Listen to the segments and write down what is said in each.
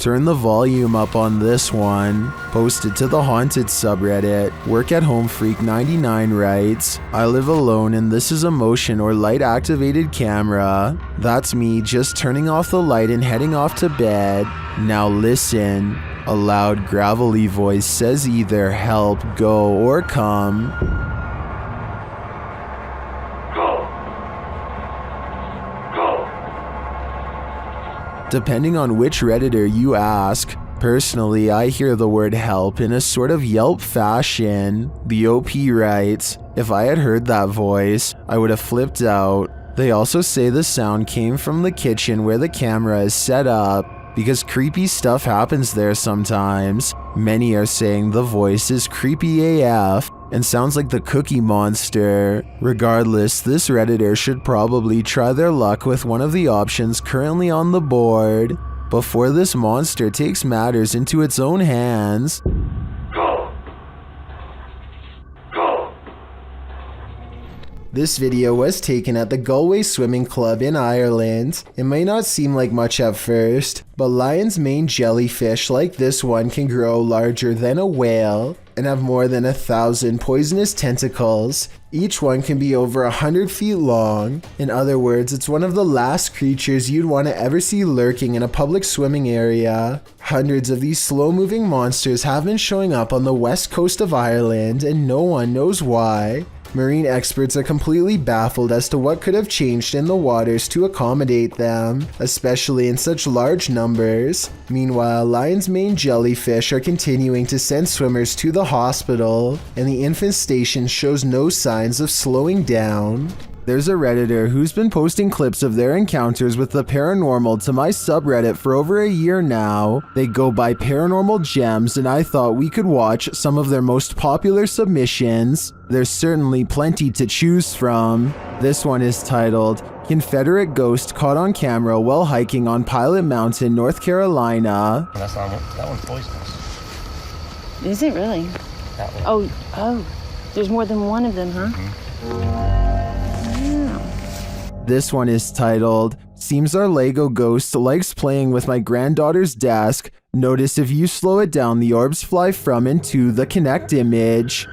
Turn the volume up on this one. Posted to the Haunted subreddit. Work at Home Freak 99 writes, I live alone and this is a motion or light activated camera. That's me just turning off the light and heading off to bed. Now listen. A loud gravelly voice says either help, go, or come. Depending on which Redditor you ask, personally I hear the word help in a sort of Yelp fashion. The OP writes, if I had heard that voice, I would have flipped out. They also say the sound came from the kitchen where the camera is set up, because creepy stuff happens there sometimes. Many are saying the voice is creepy AF and sounds like the Cookie Monster. Regardless, this Redditor should probably try their luck with one of the options currently on the board before this monster takes matters into its own hands. This video was taken at the Galway Swimming Club in Ireland. It may not seem like much at first, but lion's mane jellyfish like this one can grow larger than a whale and have more than 1,000 poisonous tentacles. Each one can be over 100 feet long. In other words, it's one of the last creatures you'd want to ever see lurking in a public swimming area. Hundreds of these slow-moving monsters have been showing up on the west coast of Ireland, and no one knows why. Marine experts are completely baffled as to what could have changed in the waters to accommodate them, especially in such large numbers. Meanwhile, lion's mane jellyfish are continuing to send swimmers to the hospital, and the infestation shows no signs of slowing down. There's a Redditor who's been posting clips of their encounters with the paranormal to my subreddit for over a year now. They go by Paranormal Gems, and I thought we could watch some of their most popular submissions. There's certainly plenty to choose from. This one is titled, Confederate Ghost Caught on Camera While Hiking on Pilot Mountain, North Carolina. That's not that one's poisonous. Is it really? That one. Oh. There's more than one of them, huh? Mm-hmm. This one is titled, Seems our Lego ghost likes playing with my granddaughter's desk. Notice if you slow it down, the orbs fly from and to the Connect image.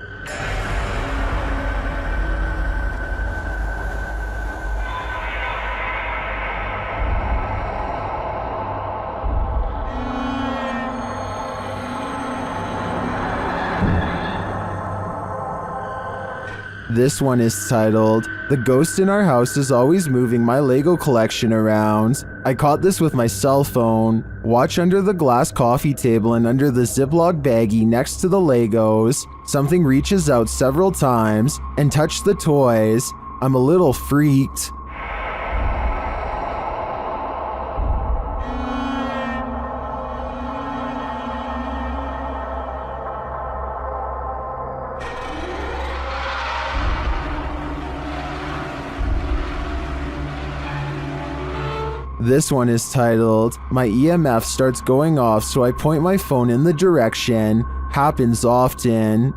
This one is titled, The Ghost in Our House is Always Moving My Lego Collection Around. I caught this with my cell phone. Watch under the glass coffee table and under the Ziploc baggie next to the Legos. Something reaches out several times and touched the toys. I'm a little freaked. This one is titled, My EMF starts going off so I point my phone in the direction. Happens often.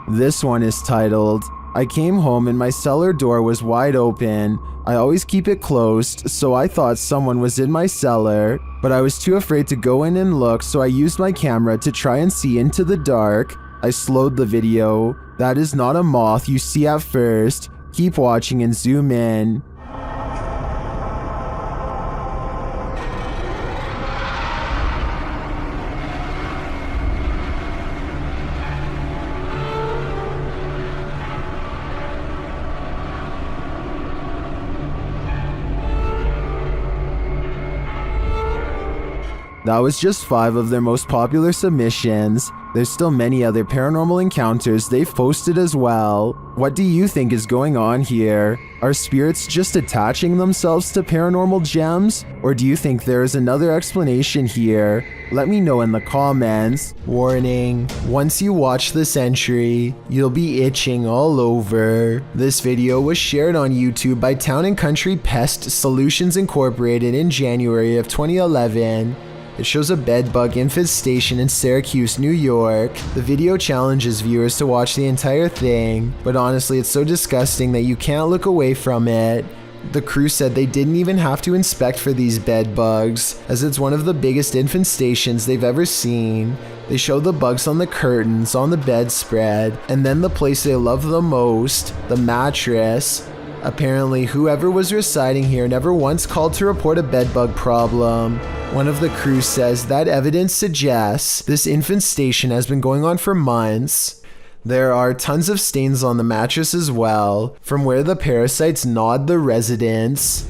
This one is titled, I came home and my cellar door was wide open. I always keep it closed, so I thought someone was in my cellar, but I was too afraid to go in and look, so I used my camera to try and see into the dark. I slowed the video. That is not a moth you see at first. Keep watching and zoom in. That was just 5 of their most popular submissions. There's still many other paranormal encounters they've posted as well. What do you think is going on here? Are spirits just attaching themselves to paranormal gems? Or do you think there is another explanation here? Let me know in the comments. Warning, once you watch this entry, you'll be itching all over. This video was shared on YouTube by Town & Country Pest Solutions Incorporated in January of 2011. It shows a bedbug infestation in Syracuse, New York. The video challenges viewers to watch the entire thing, but honestly it's so disgusting that you can't look away from it. The crew said they didn't even have to inspect for these bed bugs, as it's one of the biggest infestations they've ever seen. They show the bugs on the curtains, on the bedspread, and then the place they love the most, the mattress. Apparently, whoever was residing here never once called to report a bedbug problem. One of the crew says that evidence suggests this infestation has been going on for months. There are tons of stains on the mattress as well, from where the parasites gnawed the residents.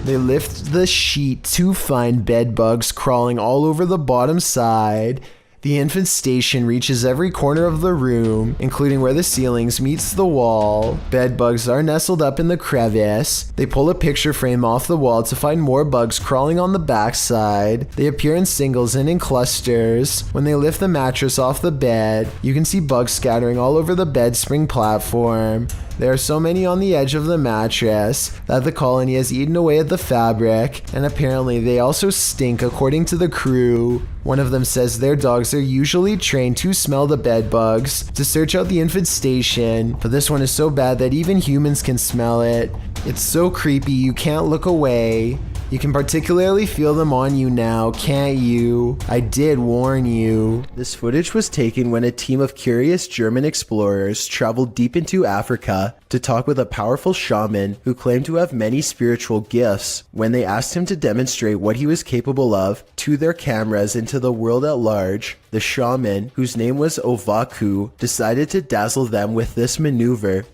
They lift the sheet to find bedbugs crawling all over the bottom side. The infestation reaches every corner of the room, including where the ceilings meets the wall. Bed bugs are nestled up in the crevice. They pull a picture frame off the wall to find more bugs crawling on the backside. They appear in singles and in clusters. When they lift the mattress off the bed, you can see bugs scattering all over the bed spring platform. There are so many on the edge of the mattress that the colony has eaten away at the fabric, and apparently they also stink according to the crew. One of them says their dogs are usually trained to smell the bed bugs to search out the infestation, but this one is so bad that even humans can smell it. It's so creepy you can't look away. You can particularly feel them on you now, can't you? I did warn you. This footage was taken when a team of curious German explorers traveled deep into Africa to talk with a powerful shaman who claimed to have many spiritual gifts. When they asked him to demonstrate what he was capable of to their cameras into the world at large, the shaman, whose name was Ovaku, decided to dazzle them with this maneuver.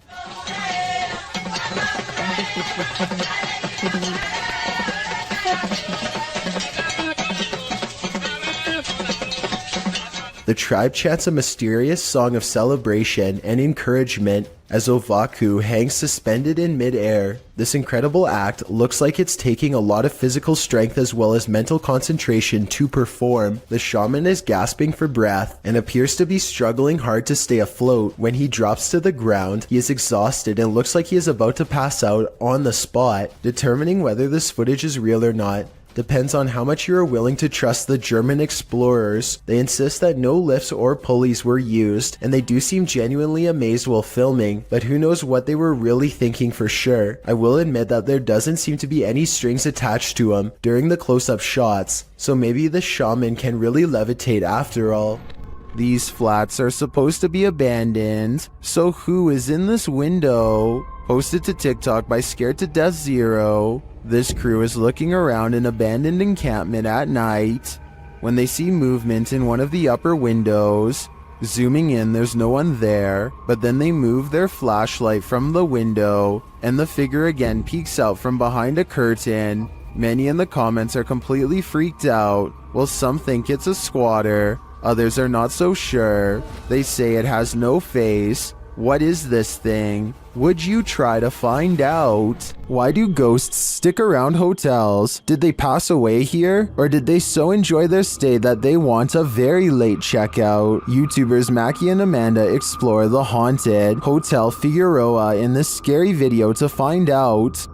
The tribe chants a mysterious song of celebration and encouragement as Ovaku hangs suspended in midair. This incredible act looks like it's taking a lot of physical strength as well as mental concentration to perform. The shaman is gasping for breath and appears to be struggling hard to stay afloat. When he drops to the ground, he is exhausted and looks like he is about to pass out on the spot. Determining whether this footage is real or not depends on how much you are willing to trust the German explorers. They insist that no lifts or pulleys were used, and they do seem genuinely amazed while filming, but who knows what they were really thinking for sure. I will admit that there doesn't seem to be any strings attached to them during the close-up shots, so maybe the shaman can really levitate after all. These flats are supposed to be abandoned, so who is in this window? Posted to TikTok by Scared to Death Zero. This crew is looking around an abandoned encampment at night when they see movement in one of the upper windows. Zooming in, there's no one there, but then they move their flashlight from the window and the figure again peeks out from behind a curtain. Many in the comments are completely freaked out, while some think it's a squatter. Others are not so sure. They say it has no face. What is this thing? Would you try to find out? Why do ghosts stick around hotels? Did they pass away here? Or did they so enjoy their stay that they want a very late checkout? YouTubers Mackie and Amanda explore the haunted Hotel Figueroa in this scary video to find out.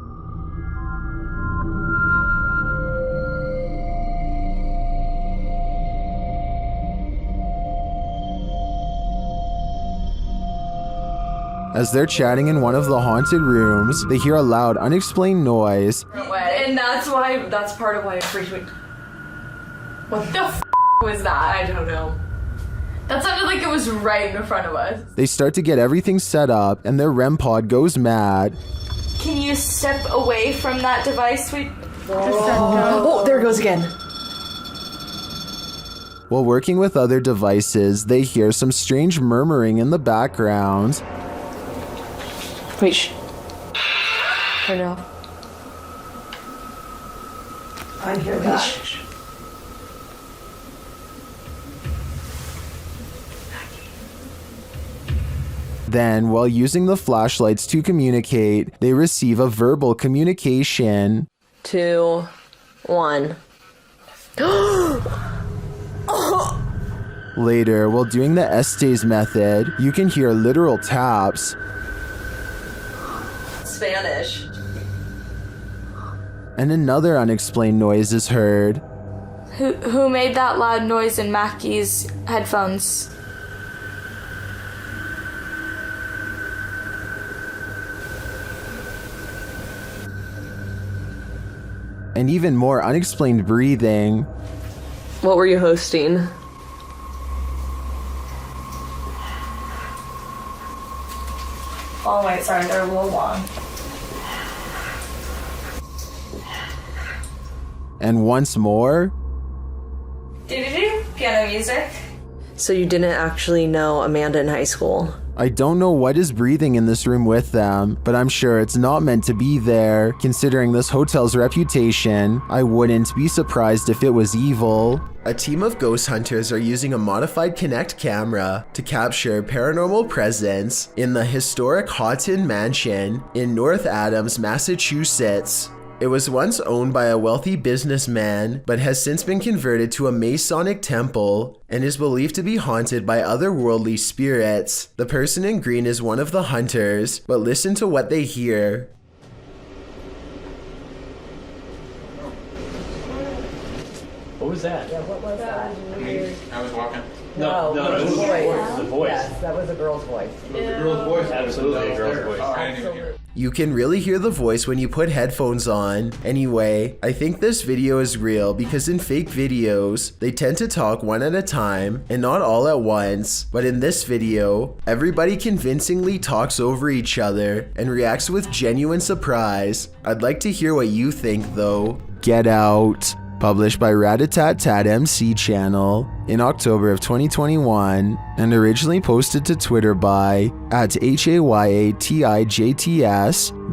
As they're chatting in one of the haunted rooms, they hear a loud, unexplained noise. And that's part of why it freaked me. What the f was that? I don't know. That sounded like it was right in front of us. They start to get everything set up, and their REM pod goes mad. Can you step away from that device, sweet? Oh, there it goes again. While working with other devices, they hear some strange murmuring in the background. Wait, turn it off. I hear that. Then, while using the flashlights to communicate, they receive a verbal communication. 2, 1. Later, while doing the Estes method, you can hear literal taps. Spanish. And another unexplained noise is heard. Who made that loud noise in Mackie's headphones? And even more unexplained breathing. What were you hosting? Oh wait, sorry, they're a little long. And once more. Piano music. So you didn't actually know Amanda in high school? I don't know what is breathing in this room with them, but I'm sure it's not meant to be there. Considering this hotel's reputation, I wouldn't be surprised if it was evil. A team of ghost hunters are using a modified Kinect camera to capture paranormal presence in the historic Houghton Mansion in North Adams, Massachusetts. It was once owned by a wealthy businessman, but has since been converted to a Masonic temple and is believed to be haunted by otherworldly spirits. The person in green is one of the hunters, but listen to what they hear. What was that? Yeah, what was that? Me? I was walking. No, it was the voice. Yes, that was a girl's voice. It was a girl's voice. Absolutely a girl's voice. Oh, I didn't even hear it. You can really hear the voice when you put headphones on. Anyway, I think this video is real because in fake videos, they tend to talk one at a time and not all at once. But in this video, everybody convincingly talks over each other and reacts with genuine surprise. I'd like to hear what you think though. Get Out. Published by Ratatat MC channel in October of 2021 and originally posted to Twitter by @HAYATIJTS.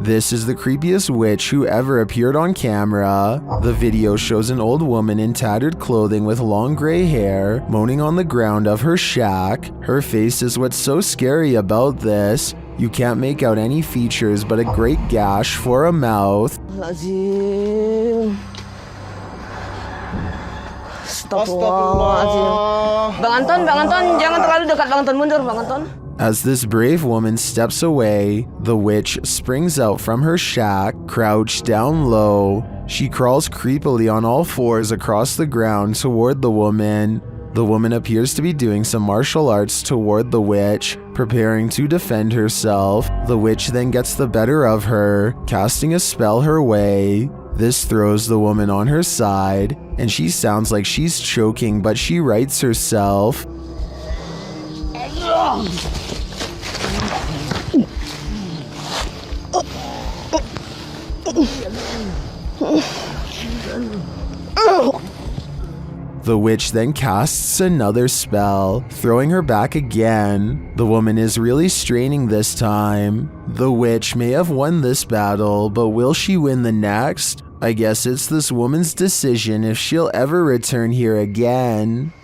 This is the creepiest witch who ever appeared on camera. The video shows an old woman in tattered clothing with long gray hair moaning on the ground of her shack. Her face is what's so scary about this. You can't make out any features but a great gash for a mouth. Bang Anton, jangan terlalu dekat, Bang Anton, mundur, Bang Anton. As this brave woman steps away, the witch springs out from her shack, crouched down low. She crawls creepily on all fours across the ground toward the woman. The woman appears to be doing some martial arts toward the witch, preparing to defend herself. The witch then gets the better of her, casting a spell her way. This throws the woman on her side, and she sounds like she's choking, but she rights herself. The witch then casts another spell, throwing her back again. The woman is really straining this time. The witch may have won this battle, but will she win the next? I guess it's this woman's decision if she'll ever return here again.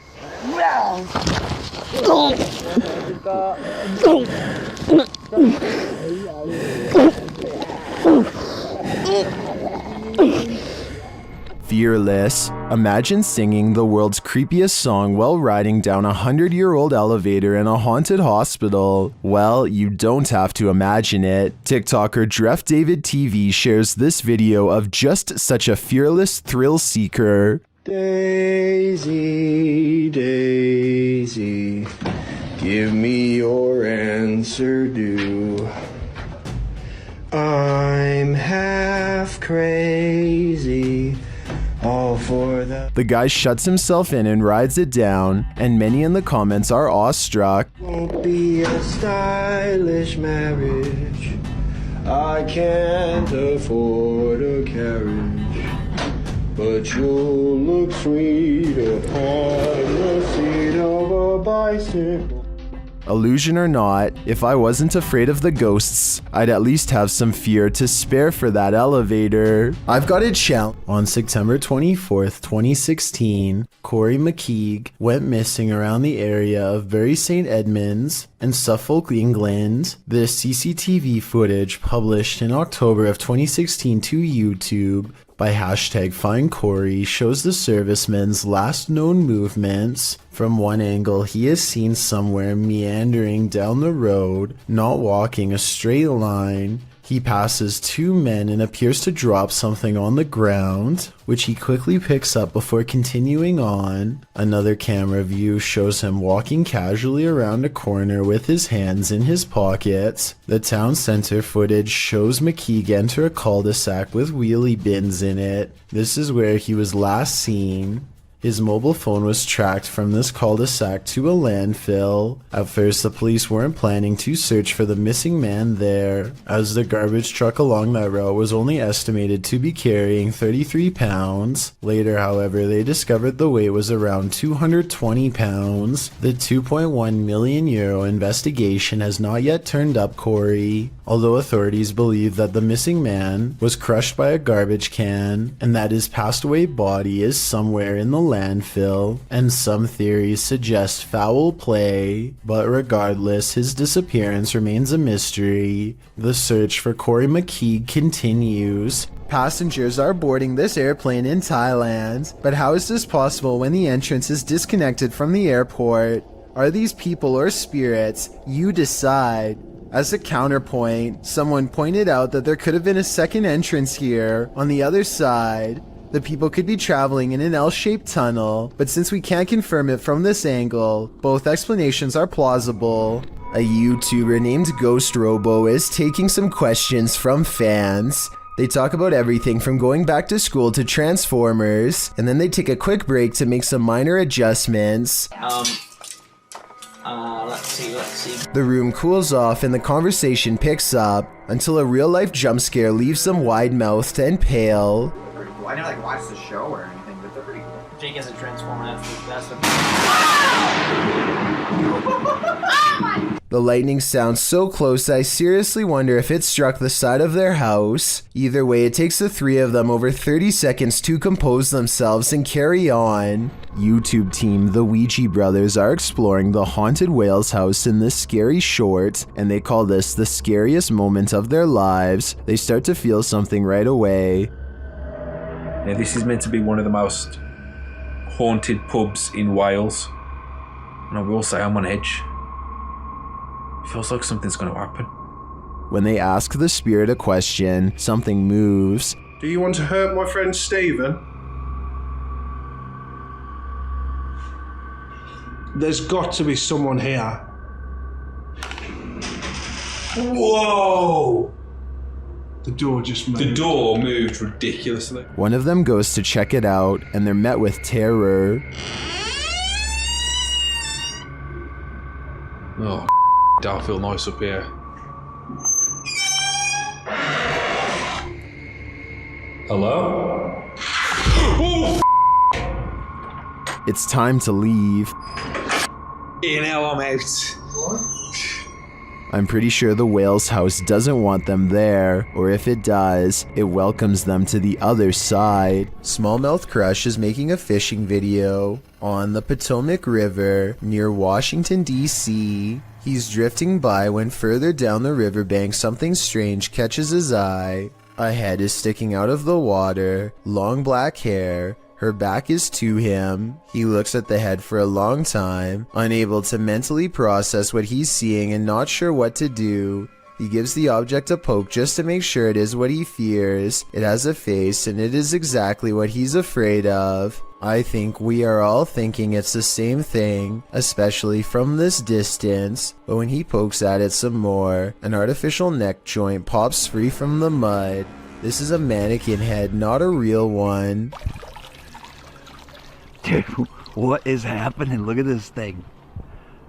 Fearless. Imagine singing the world's creepiest song while riding down a 100-year-old elevator in a haunted hospital. Well, you don't have to imagine it. TikToker Dreff David TV shares this video of just such a fearless thrill seeker. Daisy, Daisy, give me your answer due. I'm half crazy. All for the guy shuts himself in and rides it down, and many in the comments are awestruck. Won't be a stylish marriage. I can't afford a carriage, but you'll look sweet upon the seat of a bicycle. Illusion or not, if I wasn't afraid of the ghosts, I'd at least have some fear to spare for that elevator. I've got a challenge. On September 24th, 2016, Corey McKeague went missing around the area of Bury St. Edmunds in Suffolk, England. The CCTV footage published in October of 2016 to YouTube by #FindCorey shows the serviceman's last known movements. From one angle, he is seen somewhere meandering down the road, not walking a straight line. He passes two men and appears to drop something on the ground, which he quickly picks up before continuing on. Another camera view shows him walking casually around a corner with his hands in his pockets. The town center footage shows McKeague enter a cul-de-sac with wheelie bins in it. This is where he was last seen. His mobile phone was tracked from this cul-de-sac to a landfill. At first, the police weren't planning to search for the missing man there, as the garbage truck along that route was only estimated to be carrying 33 pounds. Later, however, they discovered the weight was around 220 pounds. The €2.1 million investigation has not yet turned up Corey, although authorities believe that the missing man was crushed by a garbage can and that his passed away body is somewhere in the landfill, and some theories suggest foul play, but regardless, his disappearance remains a mystery. The search for Corey McKeague continues. Passengers are boarding this airplane in Thailand, but how is this possible when the entrance is disconnected from the airport? Are these people or spirits? You decide. As a counterpoint, someone pointed out that there could have been a second entrance here on the other side. The people could be traveling in an L-shaped tunnel, but since we can't confirm it from this angle, both explanations are plausible. A YouTuber named Ghost Robo is taking some questions from fans. They talk about everything from going back to school to Transformers, and then they take a quick break to make some minor adjustments. Let's see. The room cools off and the conversation picks up until a real-life jump scare leaves them wide-mouthed and pale. I never watch the show or anything, but they're pretty cool. Jake has a transformer. That's the. The lightning sounds so close that I seriously wonder if it struck the side of their house. Either way, it takes the three of them over 30 seconds to compose themselves and carry on. YouTube team The Ouija Brothers are exploring the haunted Wales house in this scary short, and they call this the scariest moment of their lives. They start to feel something right away. Now, this is meant to be one of the most haunted pubs in Wales, and I will say I'm on edge. It feels like something's going to happen. When they ask the spirit a question, something moves. Do you want to hurt my friend Stephen? There's got to be someone here. Whoa! The door just moved. The door moved ridiculously. One of them goes to check it out, and they're met with terror. Oh, I feel nice up here. Hello? Oh, It's time to leave. now I'm out. I'm pretty sure the Wales house doesn't want them there, or if it does, it welcomes them to the other side. Smallmouth Crush is making a fishing video on the Potomac River near Washington, D.C. He's drifting by when further down the riverbank something strange catches his eye. A head is sticking out of the water, long black hair. Her back is to him. He looks at the head for a long time, unable to mentally process what he's seeing and not sure what to do. He gives the object a poke just to make sure it is what he fears. It has a face and it is exactly what he's afraid of. I think we are all thinking it's the same thing, especially from this distance. But when he pokes at it some more, an artificial neck joint pops free from the mud. This is a mannequin head, not a real one. Dude, what is happening? Look at this thing.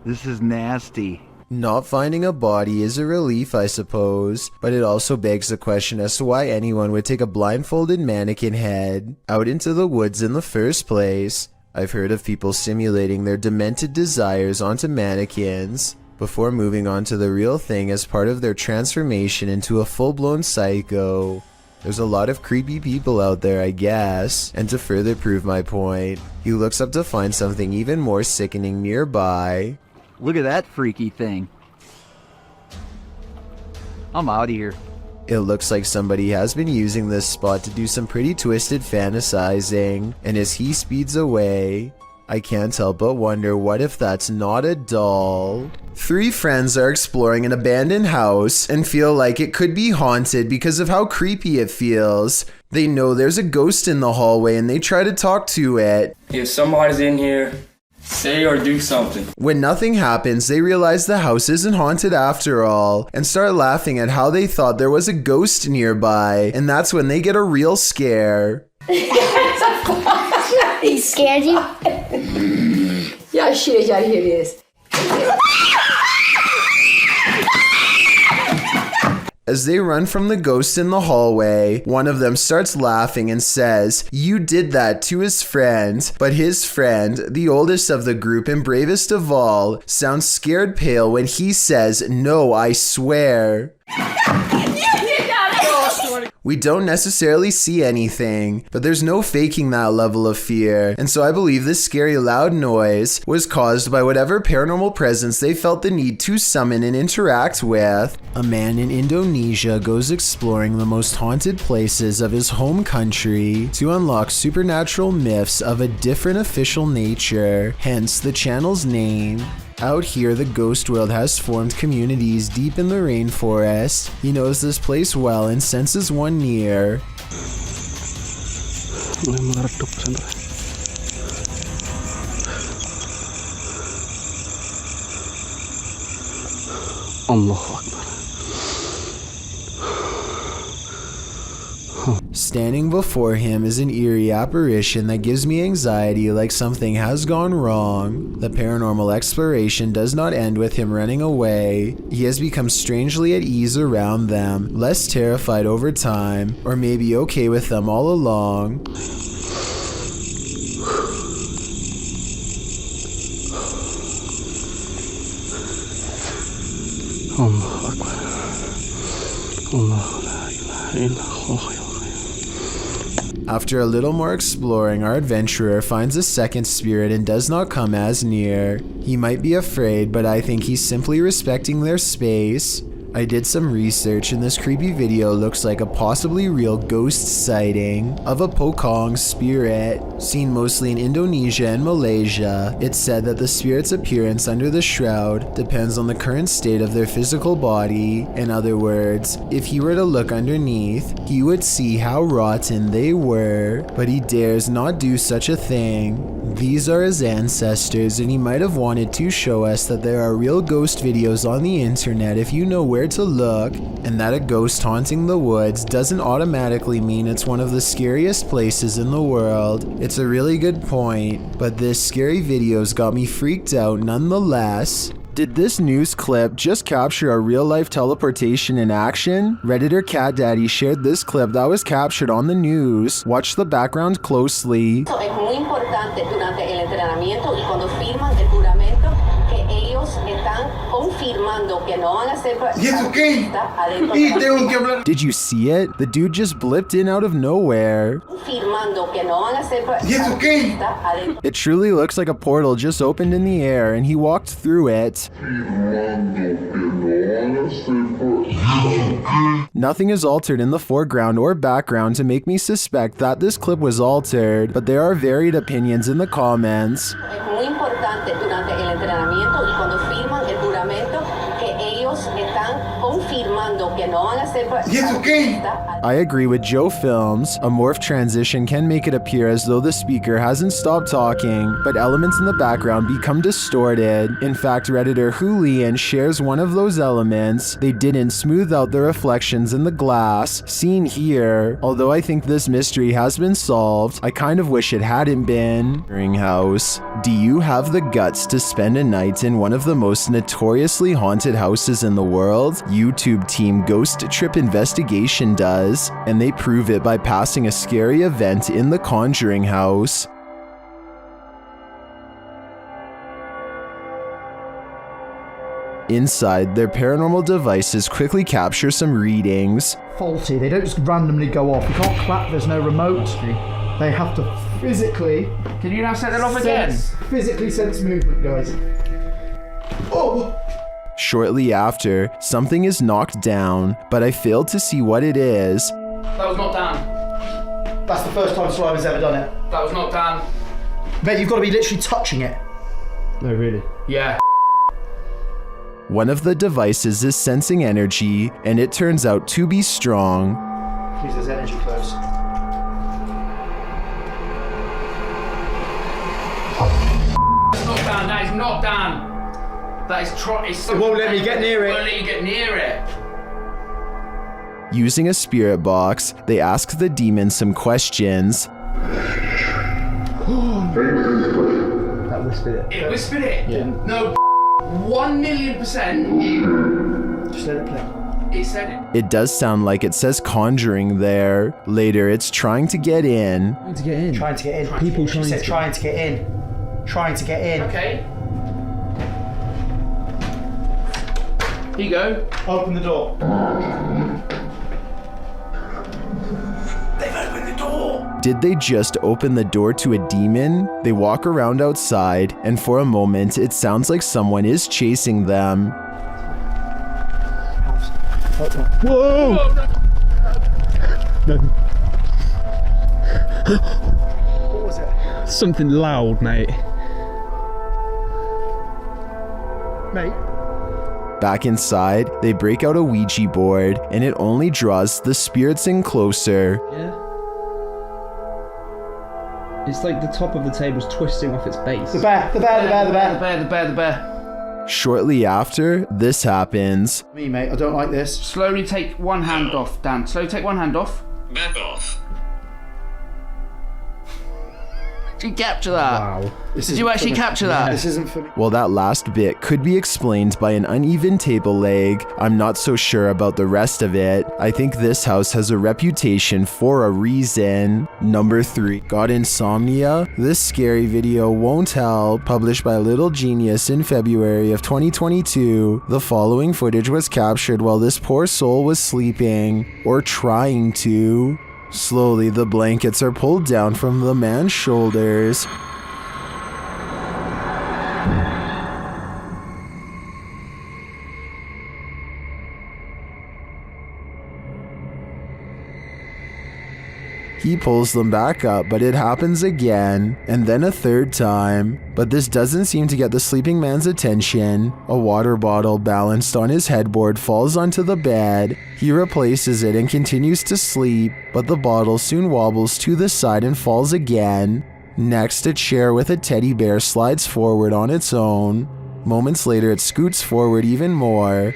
This is nasty. Not finding a body is a relief, I suppose, but it also begs the question as to why anyone would take a blindfolded mannequin head out into the woods in the first place. I've heard of people simulating their demented desires onto mannequins. before moving on to the real thing as part of their transformation into a full-blown psycho. There's a lot of creepy people out there, I guess, and to further prove my point, he looks up to find something even more sickening nearby. Look at that freaky thing. I'm out of here. It looks like somebody has been using this spot to do some pretty twisted fantasizing, and as he speeds away, I can't help but wonder what if that's not a doll? 3 friends are exploring an abandoned house and feel like it could be haunted because of how creepy it feels. They know there's a ghost in the hallway and they try to talk to it. If somebody's in here, say or do something. When nothing happens, they realize the house isn't haunted after all and start laughing at how they thought there was a ghost nearby, and that's when they get a real scare. He scared you? Yeah, shit, yeah, here it is. As they run from the ghost in the hallway, one of them starts laughing and says, "You did that," to his friend. But his friend, the oldest of the group and bravest of all, sounds scared pale when he says, "No, I swear." We don't necessarily see anything, but there's no faking that level of fear, and so I believe this scary loud noise was caused by whatever paranormal presence they felt the need to summon and interact with. A man in Indonesia goes exploring the most haunted places of his home country to unlock supernatural myths of a different official nature, hence the channel's name. Out here, the ghost world has formed communities deep in the rainforest. He knows this place well and senses one near. Allahu Akbar. Standing before him is an eerie apparition that gives me anxiety, like something has gone wrong. The paranormal exploration does not end with him running away. He has become strangely at ease around them, less terrified over time, or maybe okay with them all along. Allahu Akbar. Allahu la ilaha illallah. After a little more exploring, our adventurer finds a second spirit and does not come as near. He might be afraid, but I think he's simply respecting their space. I did some research and this creepy video looks like a possibly real ghost sighting of a Pocong spirit, seen mostly in Indonesia and Malaysia. It's said that the spirit's appearance under the shroud depends on the current state of their physical body. In other words, if he were to look underneath, he would see how rotten they were, but he dares not do such a thing. These are his ancestors, and he might have wanted to show us that there are real ghost videos on the internet if you know where to look, and that a ghost haunting the woods doesn't automatically mean it's one of the scariest places in the world. It's a really good point, but this scary video's got me freaked out nonetheless. Did this news clip just capture a real-life teleportation in action? Redditor Cat Daddy shared this clip that was captured on the news. Watch the background closely. Es muy importante durante el entrenamiento y cuando firman el juramento que ellos están confirmando que no van a ser adentro. Did you see it? The dude just blipped in out of nowhere. Firmando que no van a ser adentro. It truly looks like a portal just opened in the air and he walked through it. Nothing is altered in the foreground or background to make me suspect that this clip was altered, but there are varied opinions in the comments. Es muy importante durante el entrenamiento y cuando firman el juramento que ellos están confirmando que no van a ser I agree with Joe Films. A morph transition can make it appear as though the speaker hasn't stopped talking, but elements in the background become distorted. In fact, Redditor Hulian shares one of those elements. They didn't smooth out the reflections in the glass, seen here. Although I think this mystery has been solved, I kind of wish it hadn't been. House. Do you have the guts to spend a night in one of the most notoriously haunted houses in the world? YouTube team Ghost Trip Investigation does, and they prove it by passing a scary event in the Conjuring house. Inside, their paranormal devices quickly capture some readings. Faulty, they don't just randomly go off. You can't clap, there's no remote. They have to physically... Can you now set that off again? Physically sense movement, guys. Oh! Shortly after, something is knocked down, but I failed to see what it is. That was not Dan. That's the first time Slimer's ever done it. That was not Dan. Mate, you've got to be literally touching it. No, really? Yeah. One of the devices is sensing energy, and it turns out to be strong. Please, there's energy close. That's not Dan, that is not Dan. That is it won't let me get near it. It won't let you get near it. Using a spirit box, they ask the demon some questions. That whispered it. It whispered it? Yeah. No, 1,000,000%. Just let it play. It said it. It does sound like it says Conjuring there. Later, it's trying to get in. Trying to get in. Trying to get in. People trying to get in. Trying to get in. Okay. Here you go. Open the door. They've opened the door. Did they just open the door to a demon? They walk around outside, and for a moment, it sounds like someone is chasing them. Whoa! No. What was it? Something loud, mate. Mate? Back inside, they break out a Ouija board, and it only draws the spirits in closer. Yeah. It's like the top of the table's twisting off its base. The bear. The bear. Shortly after, this happens. Me, mate, I don't like this. Slowly take one hand off, Dan. Slowly take one hand off. Back off. Did you capture that? Wow. Did you actually capture that? This isn't for me. Well, that last bit could be explained by an uneven table leg. I'm not so sure about the rest of it. I think this house has a reputation for a reason. Number 3. Got insomnia? This scary video won't help. Published by Little Genius in February of 2022. The following footage was captured while this poor soul was sleeping. Or trying to. Slowly, the blankets are pulled down from the man's shoulders. He pulls them back up, but it happens again, and then a third time. But this doesn't seem to get the sleeping man's attention. A water bottle balanced on his headboard falls onto the bed. He replaces it and continues to sleep, but the bottle soon wobbles to the side and falls again. Next, a chair with a teddy bear slides forward on its own. Moments later, it scoots forward even more.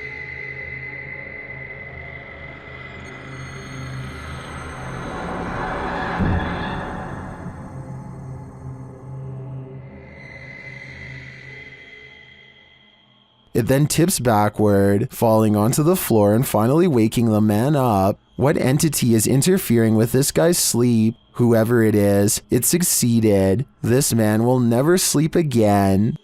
It then tips backward, falling onto the floor and finally waking the man up. What entity is interfering with this guy's sleep? Whoever it is, it succeeded. This man will never sleep again.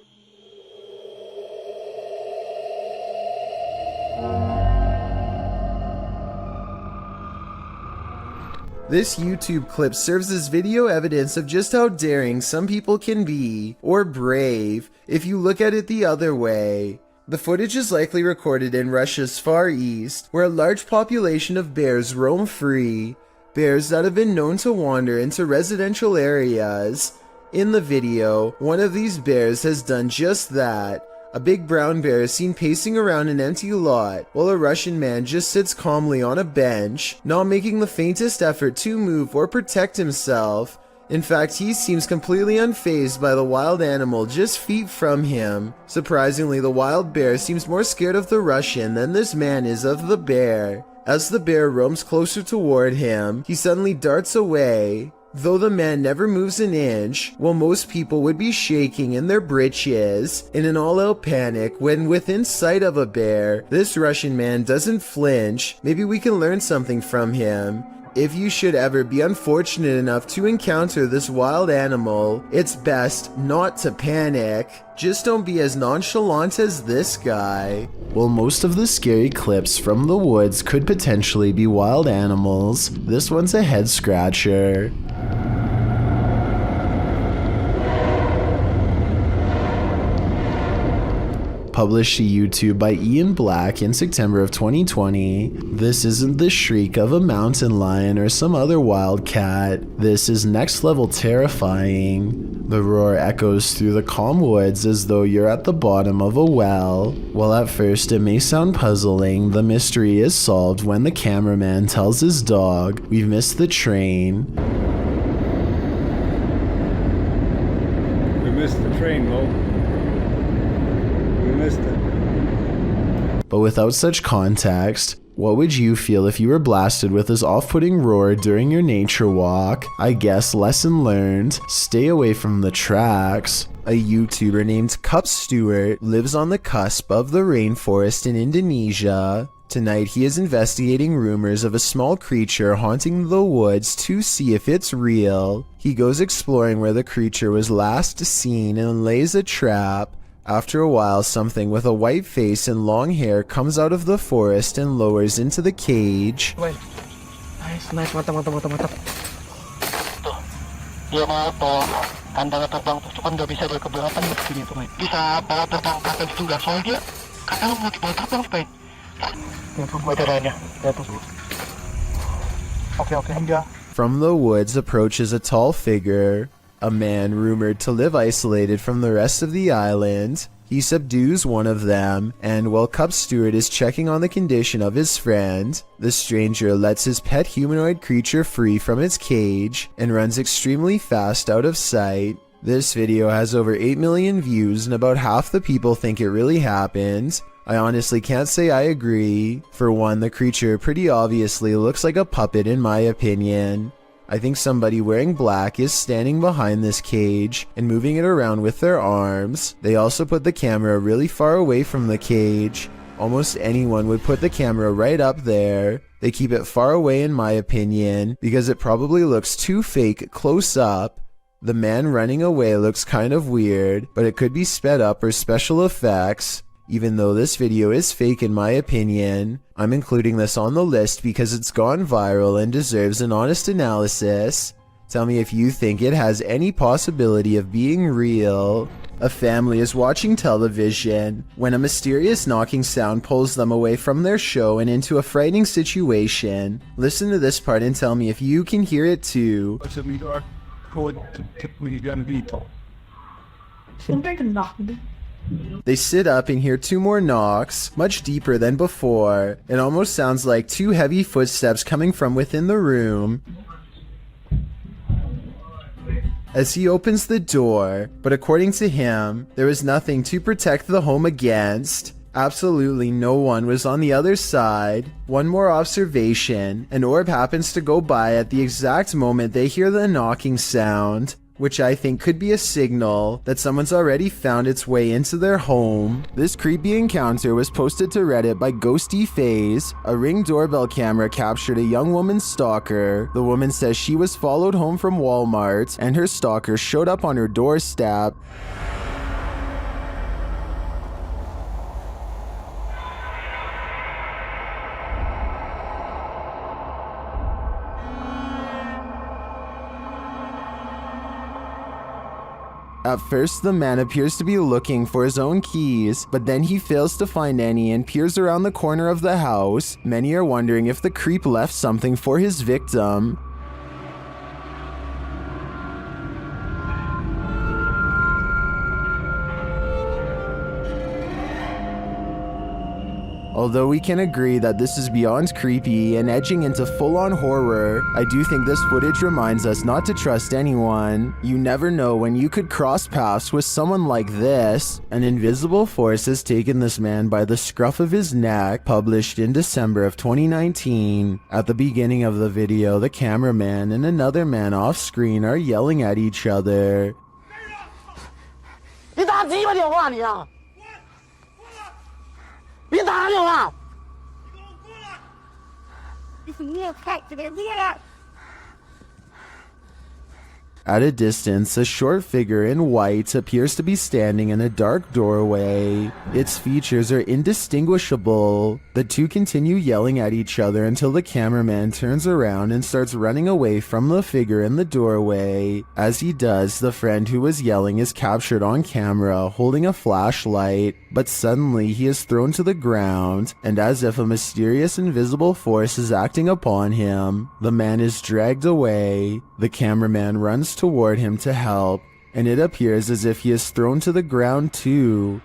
This YouTube clip serves as video evidence of just how daring some people can be, or brave, if you look at it the other way. The footage is likely recorded in Russia's Far East, where a large population of bears roam free, bears that have been known to wander into residential areas. In the video, one of these bears has done just that. A big brown bear is seen pacing around an empty lot, while a Russian man just sits calmly on a bench, not making the faintest effort to move or protect himself. In fact, he seems completely unfazed by the wild animal just feet from him. Surprisingly, the wild bear seems more scared of the Russian than this man is of the bear. As the bear roams closer toward him, he suddenly darts away. Though the man never moves an inch, while most people would be shaking in their britches in an all-out panic when within sight of a bear, this Russian man doesn't flinch. Maybe we can learn something from him. If you should ever be unfortunate enough to encounter this wild animal, it's best not to panic. Just don't be as nonchalant as this guy. While most of the scary clips from the woods could potentially be wild animals, this one's a head scratcher. Published to YouTube by Ian Black in September of 2020. This isn't the shriek of a mountain lion or some other wild cat. This is next level terrifying. The roar echoes through the calm woods as though you're at the bottom of a well. While at first it may sound puzzling, the mystery is solved when the cameraman tells his dog, "We've missed the train." We missed the train, Mo. But without such context, what would you feel if you were blasted with this off-putting roar during your nature walk? I guess lesson learned, stay away from the tracks. A YouTuber named Cup Stewart lives on the cusp of the rainforest in Indonesia. Tonight he is investigating rumors of a small creature haunting the woods to see if it's real. He goes exploring where the creature was last seen and lays a trap. After a while, something with a white face and long hair comes out of the forest and lowers into the cage. Nice, mantap. Tuh, dia mau tuh kandangnya terbang tuh kan nggak bisa berkeberatan begini tuh, Mate. Bisa bawa terbang ke atas juga, soalnya kadang mau dibawa terbang, Mate. Lihat tuh badannya, lihat tuh. Oke, hingga. From the woods approaches a tall figure. A man rumored to live isolated from the rest of the island. He subdues one of them, and while Cup Stewart is checking on the condition of his friend, the stranger lets his pet humanoid creature free from its cage and runs extremely fast out of sight. This video has over 8 million views and about half the people think it really happened. I honestly can't say I agree. For one, the creature pretty obviously looks like a puppet in my opinion. I think somebody wearing black is standing behind this cage and moving it around with their arms. They also put the camera really far away from the cage. Almost anyone would put the camera right up there. They keep it far away in my opinion because it probably looks too fake close up. The man running away looks kind of weird, but it could be sped up or special effects. Even though this video is fake in my opinion, I'm including this on the list because it's gone viral and deserves an honest analysis. Tell me if you think it has any possibility of being real. A family is watching television when a mysterious knocking sound pulls them away from their show and into a frightening situation. Listen to this part and tell me if you can hear it too. They sit up and hear two more knocks, much deeper than before. It almost sounds like two heavy footsteps coming from within the room. As he opens the door, but according to him, there was nothing to protect the home against. Absolutely no one was on the other side. One more observation, an orb happens to go by at the exact moment they hear the knocking sound, which I think could be a signal that someone's already found its way into their home. This creepy encounter was posted to Reddit by Ghosty Phase. A Ring doorbell camera captured a young woman's stalker. The woman says she was followed home from Walmart and her stalker showed up on her doorstep. At first, the man appears to be looking for his own keys, but then he fails to find any and peers around the corner of the house. Many are wondering if the creep left something for his victim. Although we can agree that this is beyond creepy and edging into full-on horror, I do think this footage reminds us not to trust anyone. You never know when you could cross paths with someone like this. An invisible force has taken this man by the scruff of his neck, published in December of 2019. At the beginning of the video, the cameraman and another man off-screen are yelling at each other. 你打鸡巴电话你啊！别打电话！你是你也看这个这个。At a distance, a short figure in white appears to be standing in a dark doorway. Its features are indistinguishable. The two continue yelling at each other until the cameraman turns around and starts running away from the figure in the doorway. As he does, the friend who was yelling is captured on camera holding a flashlight, but suddenly he is thrown to the ground, and as if a mysterious invisible force is acting upon him, the man is dragged away. The cameraman runs toward him to help, and it appears as if he is thrown to the ground too.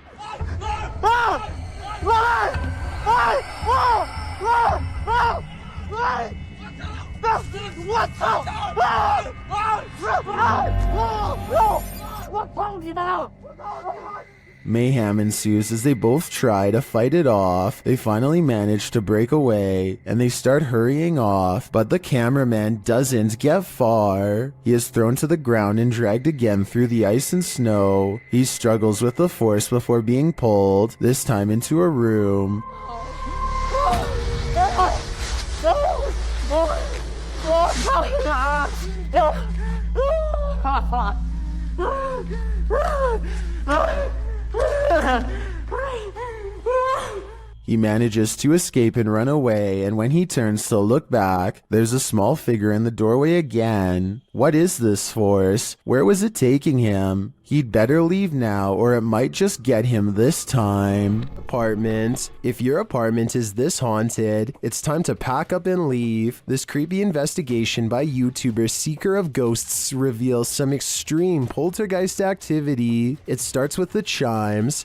Mayhem ensues as they both try to fight it off. They finally manage to break away and they start hurrying off, but the cameraman doesn't get far. He is thrown to the ground and dragged again through the ice and snow. He struggles with the force before being pulled, this time into a room. He manages to escape and run away, and when he turns to look back, there's a small figure in the doorway again. What is this force? Where was it taking him? He'd better leave now, or it might just get him this time. Apartment. If your apartment is this haunted, it's time to pack up and leave. This creepy investigation by YouTuber Seeker of Ghosts reveals some extreme poltergeist activity. It starts with the chimes.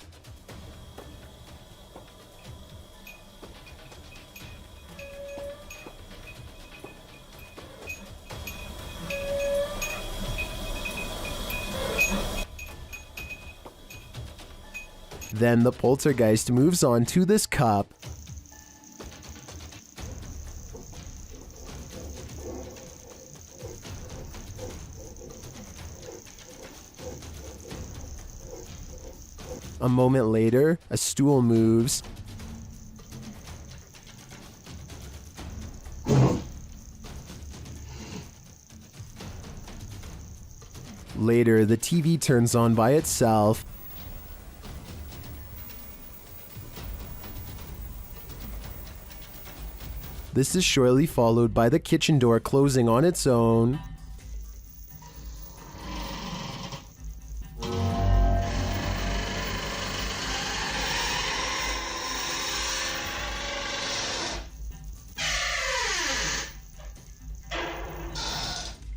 Then the poltergeist moves on to this cup. A moment later, a stool moves. Later, the TV turns on by itself. This is shortly followed by the kitchen door closing on its own.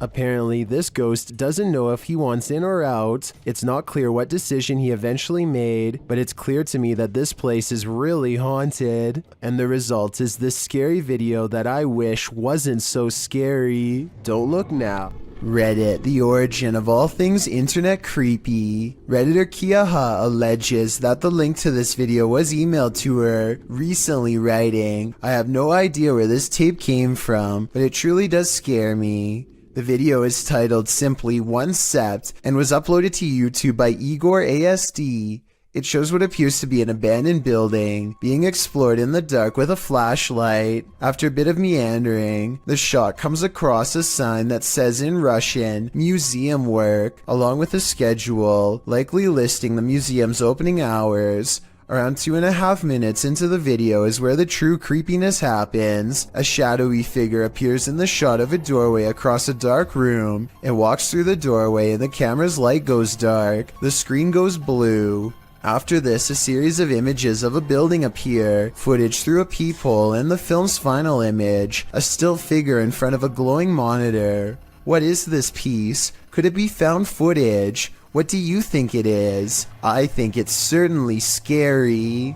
Apparently, this ghost doesn't know if he wants in or out. It's not clear what decision he eventually made, but it's clear to me that this place is really haunted. And the result is this scary video that I wish wasn't so scary. Don't look now. Reddit, the origin of all things internet creepy. Redditor Kiaha alleges that the link to this video was emailed to her, recently writing, "I have no idea where this tape came from, but it truly does scare me." The video is titled simply One Sept and was uploaded to YouTube by Igor ASD. It shows what appears to be an abandoned building being explored in the dark with a flashlight. After a bit of meandering, the shot comes across a sign that says in Russian, "Museum Work," along with a schedule, likely listing the museum's opening hours. Around 2.5 minutes into the video is where the true creepiness happens. A shadowy figure appears in the shot of a doorway across a dark room. It walks through the doorway and the camera's light goes dark. The screen goes blue. After this, a series of images of a building appear, footage through a peephole, and the film's final image, a still figure in front of a glowing monitor. What is this piece? Could it be found footage? What do you think it is? I think it's certainly scary.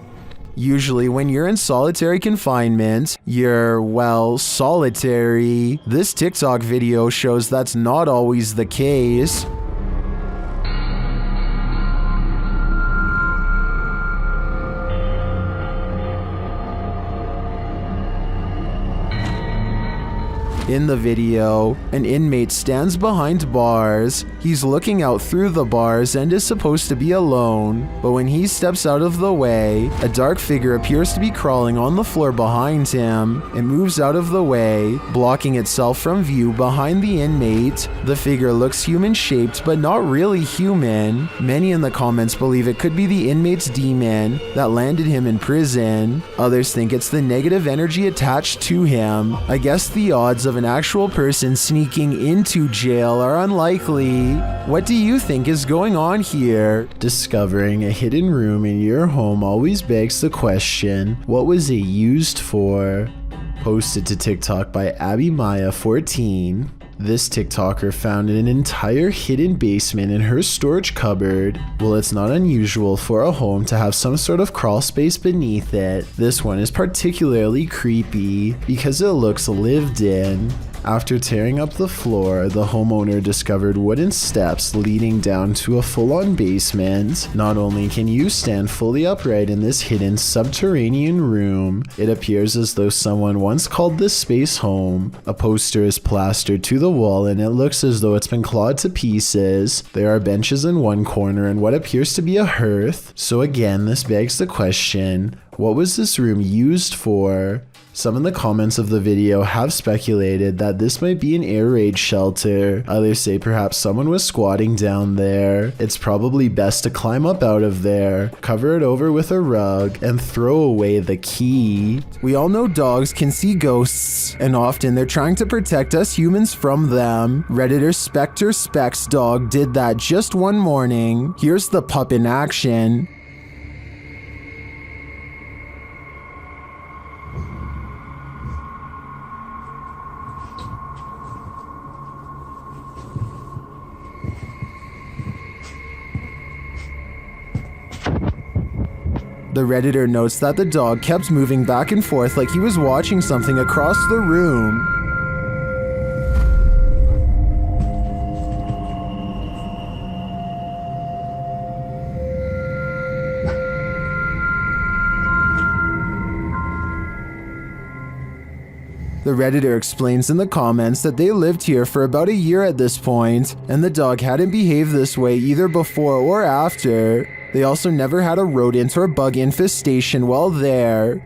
Usually when you're in solitary confinement, you're, well, solitary. This TikTok video shows that's not always the case. In the video, an inmate stands behind bars. He's looking out through the bars and is supposed to be alone, but when he steps out of the way, a dark figure appears to be crawling on the floor behind him. It moves out of the way, blocking itself from view behind the inmate. The figure looks human-shaped, but not really human. Many in the comments believe it could be the inmate's demon that landed him in prison. Others think it's the negative energy attached to him. I guess the odds of an actual person sneaking into jail are unlikely. What do you think is going on here? Discovering a hidden room in your home always begs the question, what was it used for? Posted to TikTok by AbbyMaya14. This TikToker found an entire hidden basement in her storage cupboard. Well, it's not unusual for a home to have some sort of crawl space beneath it. This one is particularly creepy because it looks lived in. After tearing up the floor, the homeowner discovered wooden steps leading down to a full-on basement. Not only can you stand fully upright in this hidden subterranean room, it appears as though someone once called this space home. A poster is plastered to the wall and it looks as though it's been clawed to pieces. There are benches in one corner and what appears to be a hearth. So again, this begs the question, what was this room used for? Some in the comments of the video have speculated that this might be an air raid shelter. Others say perhaps someone was squatting down there. It's probably best to climb up out of there, cover it over with a rug, and throw away the key. We all know dogs can see ghosts, and often they're trying to protect us humans from them. Redditor Spectre Specs Dog did that just one morning. Here's the pup in action. The Redditor notes that the dog kept moving back and forth like he was watching something across the room. The Redditor explains in the comments that they lived here for about a year at this point, and the dog hadn't behaved this way either before or after. They also never had a rodent or bug infestation while there.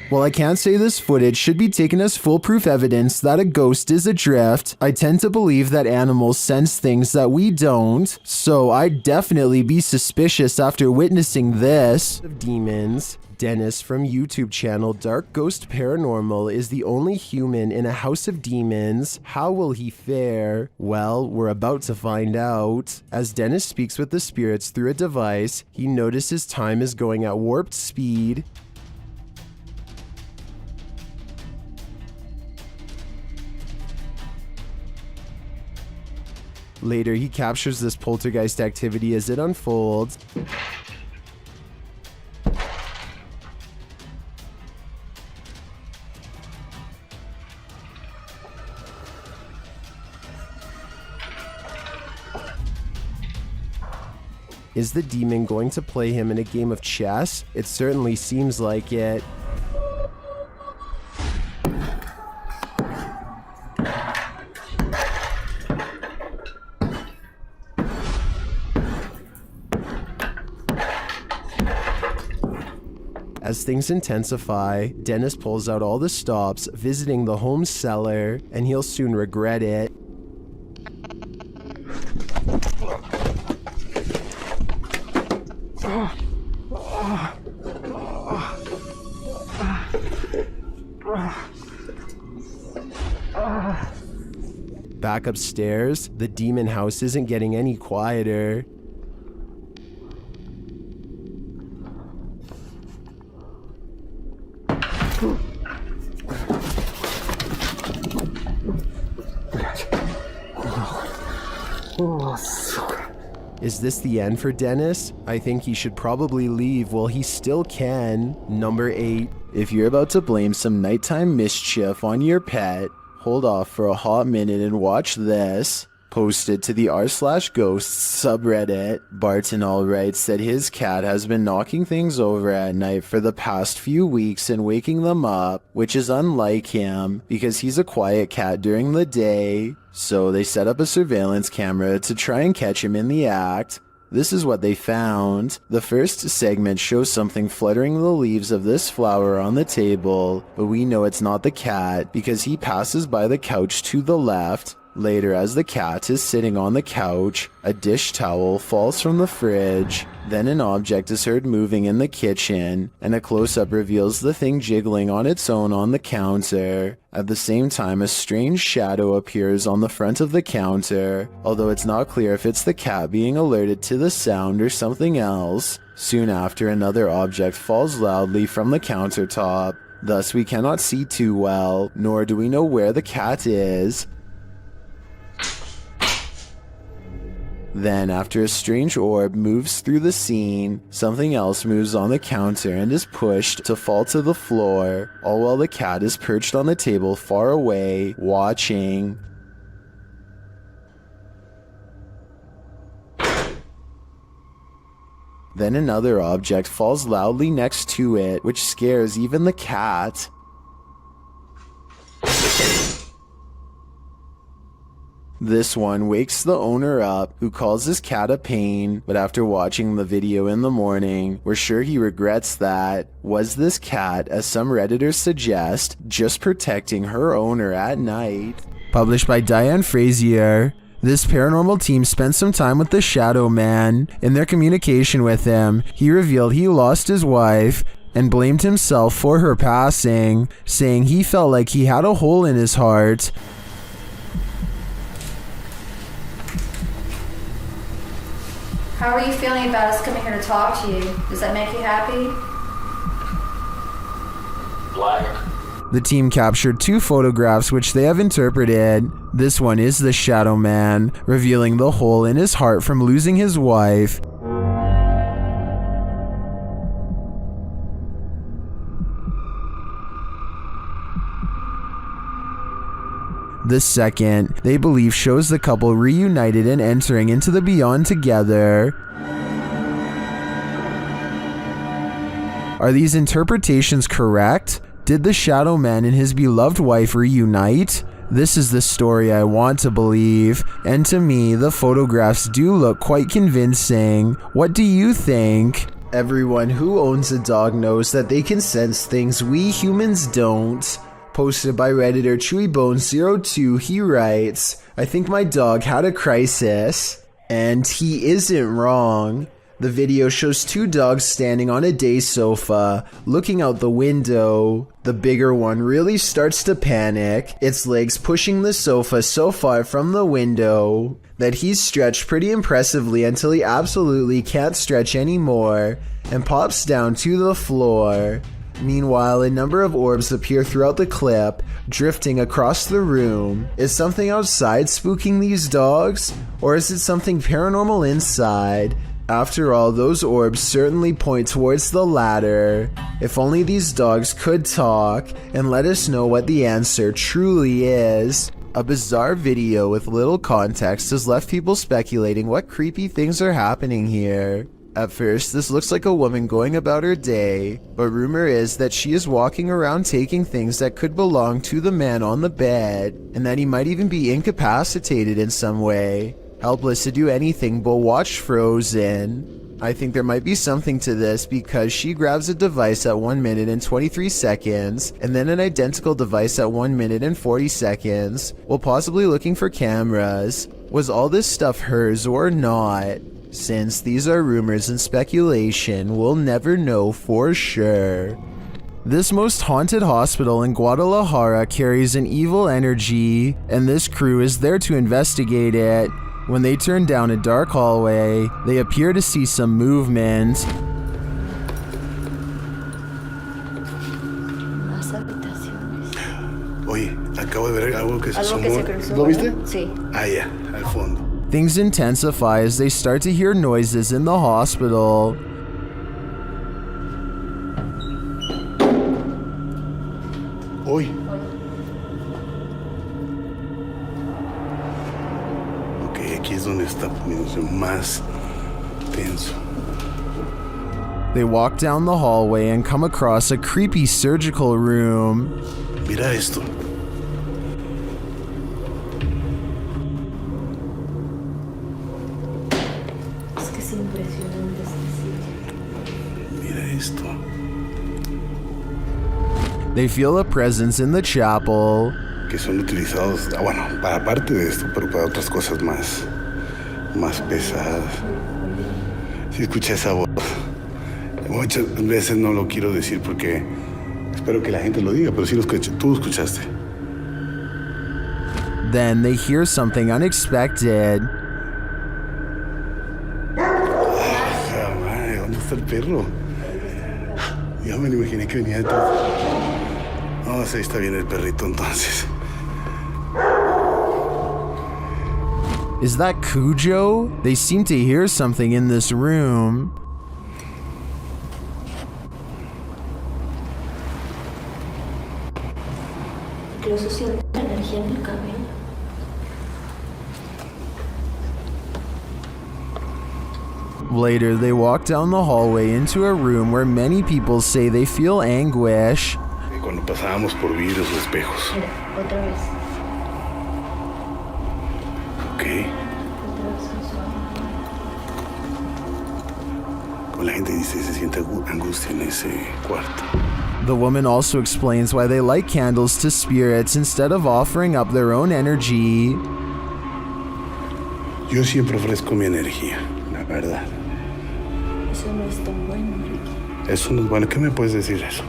While I can't say this footage should be taken as foolproof evidence that a ghost is adrift, I tend to believe that animals sense things that we don't, so I'd definitely be suspicious after witnessing this. Demons. Dennis from YouTube channel Dark Ghost Paranormal is the only human in a house of demons. How will he fare? Well, we're about to find out. As Dennis speaks with the spirits through a device, he notices time is going at warped speed. Later, he captures this poltergeist activity as it unfolds. Is the demon going to play him in a game of chess? It certainly seems like it. As things intensify, Dennis pulls out all the stops, visiting the home cellar, and he'll soon regret it. Back upstairs, the demon house isn't getting any quieter. Is this the end for Dennis? I think he should probably leave while he still can. Number 8. If you're about to blame some nighttime mischief on your pet, hold off for a hot minute and watch this. Posted to the r/ghosts subreddit, Brighten Your writes that his cat has been knocking things over at night for the past few weeks and waking them up, which is unlike him because he's a quiet cat during the day. So they set up a surveillance camera to try and catch him in the act. This is what they found. The first segment shows something fluttering the leaves of this flower on the table, but we know it's not the cat because he passes by the couch to the left. Later, as the cat is sitting on the couch, a dish towel falls from the fridge. Then an object is heard moving in the kitchen, and a close-up reveals the thing jiggling on its own on the counter. At the same time, a strange shadow appears on the front of the counter, although it's not clear if it's the cat being alerted to the sound or something else. Soon after, another object falls loudly from the countertop. Thus, we cannot see too well, nor do we know where the cat is. Then, after a strange orb moves through the scene, something else moves on the counter and is pushed to fall to the floor, all while the cat is perched on the table far away, watching. Then another object falls loudly next to it, which scares even the cat. This one wakes the owner up, who calls his cat a pain, but after watching the video in the morning, we're sure he regrets that. Was this cat, as some Redditors suggest, just protecting her owner at night? Published by Diane Frazier. This paranormal team spent some time with the Shadow Man. In their communication with him, he revealed he lost his wife and blamed himself for her passing, saying he felt like he had a hole in his heart. How are you feeling about us coming here to talk to you? Does that make you happy? Black. The team captured 2 photographs which they have interpreted. This one is the Shadow Man, revealing the hole in his heart from losing his wife. The second, they believe, shows the couple reunited and entering into the beyond together. Are these interpretations correct? Did the Shadow Man and his beloved wife reunite? This is the story I want to believe, and to me, the photographs do look quite convincing. What do you think? Everyone who owns a dog knows that they can sense things we humans don't. Posted by Redditor ChewyBones02, he writes, I think my dog had a crisis. And he isn't wrong. The video shows 2 dogs standing on a day sofa, looking out the window. The bigger one really starts to panic, its legs pushing the sofa so far from the window that he's stretched pretty impressively until he absolutely can't stretch anymore and pops down to the floor. Meanwhile, a number of orbs appear throughout the clip, drifting across the room. Is something outside spooking these dogs? Or is it something paranormal inside? After all, those orbs certainly point towards the latter. If only these dogs could talk and let us know what the answer truly is. A bizarre video with little context has left people speculating what creepy things are happening here. At first, this looks like a woman going about her day, but rumor is that she is walking around taking things that could belong to the man on the bed, and that he might even be incapacitated in some way, helpless to do anything but watch Frozen. I think there might be something to this because she grabs a device at 1 minute and 23 seconds, and then an identical device at 1 minute and 40 seconds, while possibly looking for cameras. Was all this stuff hers or not? Since these are rumors and speculation, we'll never know for sure. This most haunted hospital in Guadalajara carries an evil energy, and this crew is there to investigate it. When they turn down a dark hallway, they appear to see some movement. Oye, acabo de ver algo que se Algo que asomó. se cruzó, ¿Lo viste? ¿verdad? Sí. Ah, ya, al fondo. Things intensify as they start to hear noises in the hospital. Oye. aquí es donde está poniéndose más tenso. They walk down the hallway and come across a creepy surgical room. Mira esto. Es que es impresionante este sitio. Mira esto. They feel a presence in the chapel. Que son utilizados, bueno, para parte de esto, pero para otras cosas más pesadas. Si escuché esa voz. Muchas veces no lo quiero decir porque espero que la gente lo diga, pero sí lo escuché. Tú lo escuchaste. Then they hear something unexpected. Madre, ¿dónde está el perro? Ya me lo imaginé que venía detrás. No, sí, está bien el perrito entonces. Is that Cujo? They seem to hear something in this room. Incluso siento la energía en el cabello. Later, they walk down the hallway into a room where many people say they feel anguish. Cuando pasábamos por vidrios o espejos. Mira, otra vez. Ok. Otra vez con suave. Como la gente dice, se siente angustia en ese cuarto. The woman also explains why they light candles to spirits instead of offering up their own energy. Yo siempre ofrezco mi energía, la verdad. Eso no es tan bueno, Ricky. Eso no es bueno. ¿Qué me puedes decir eso?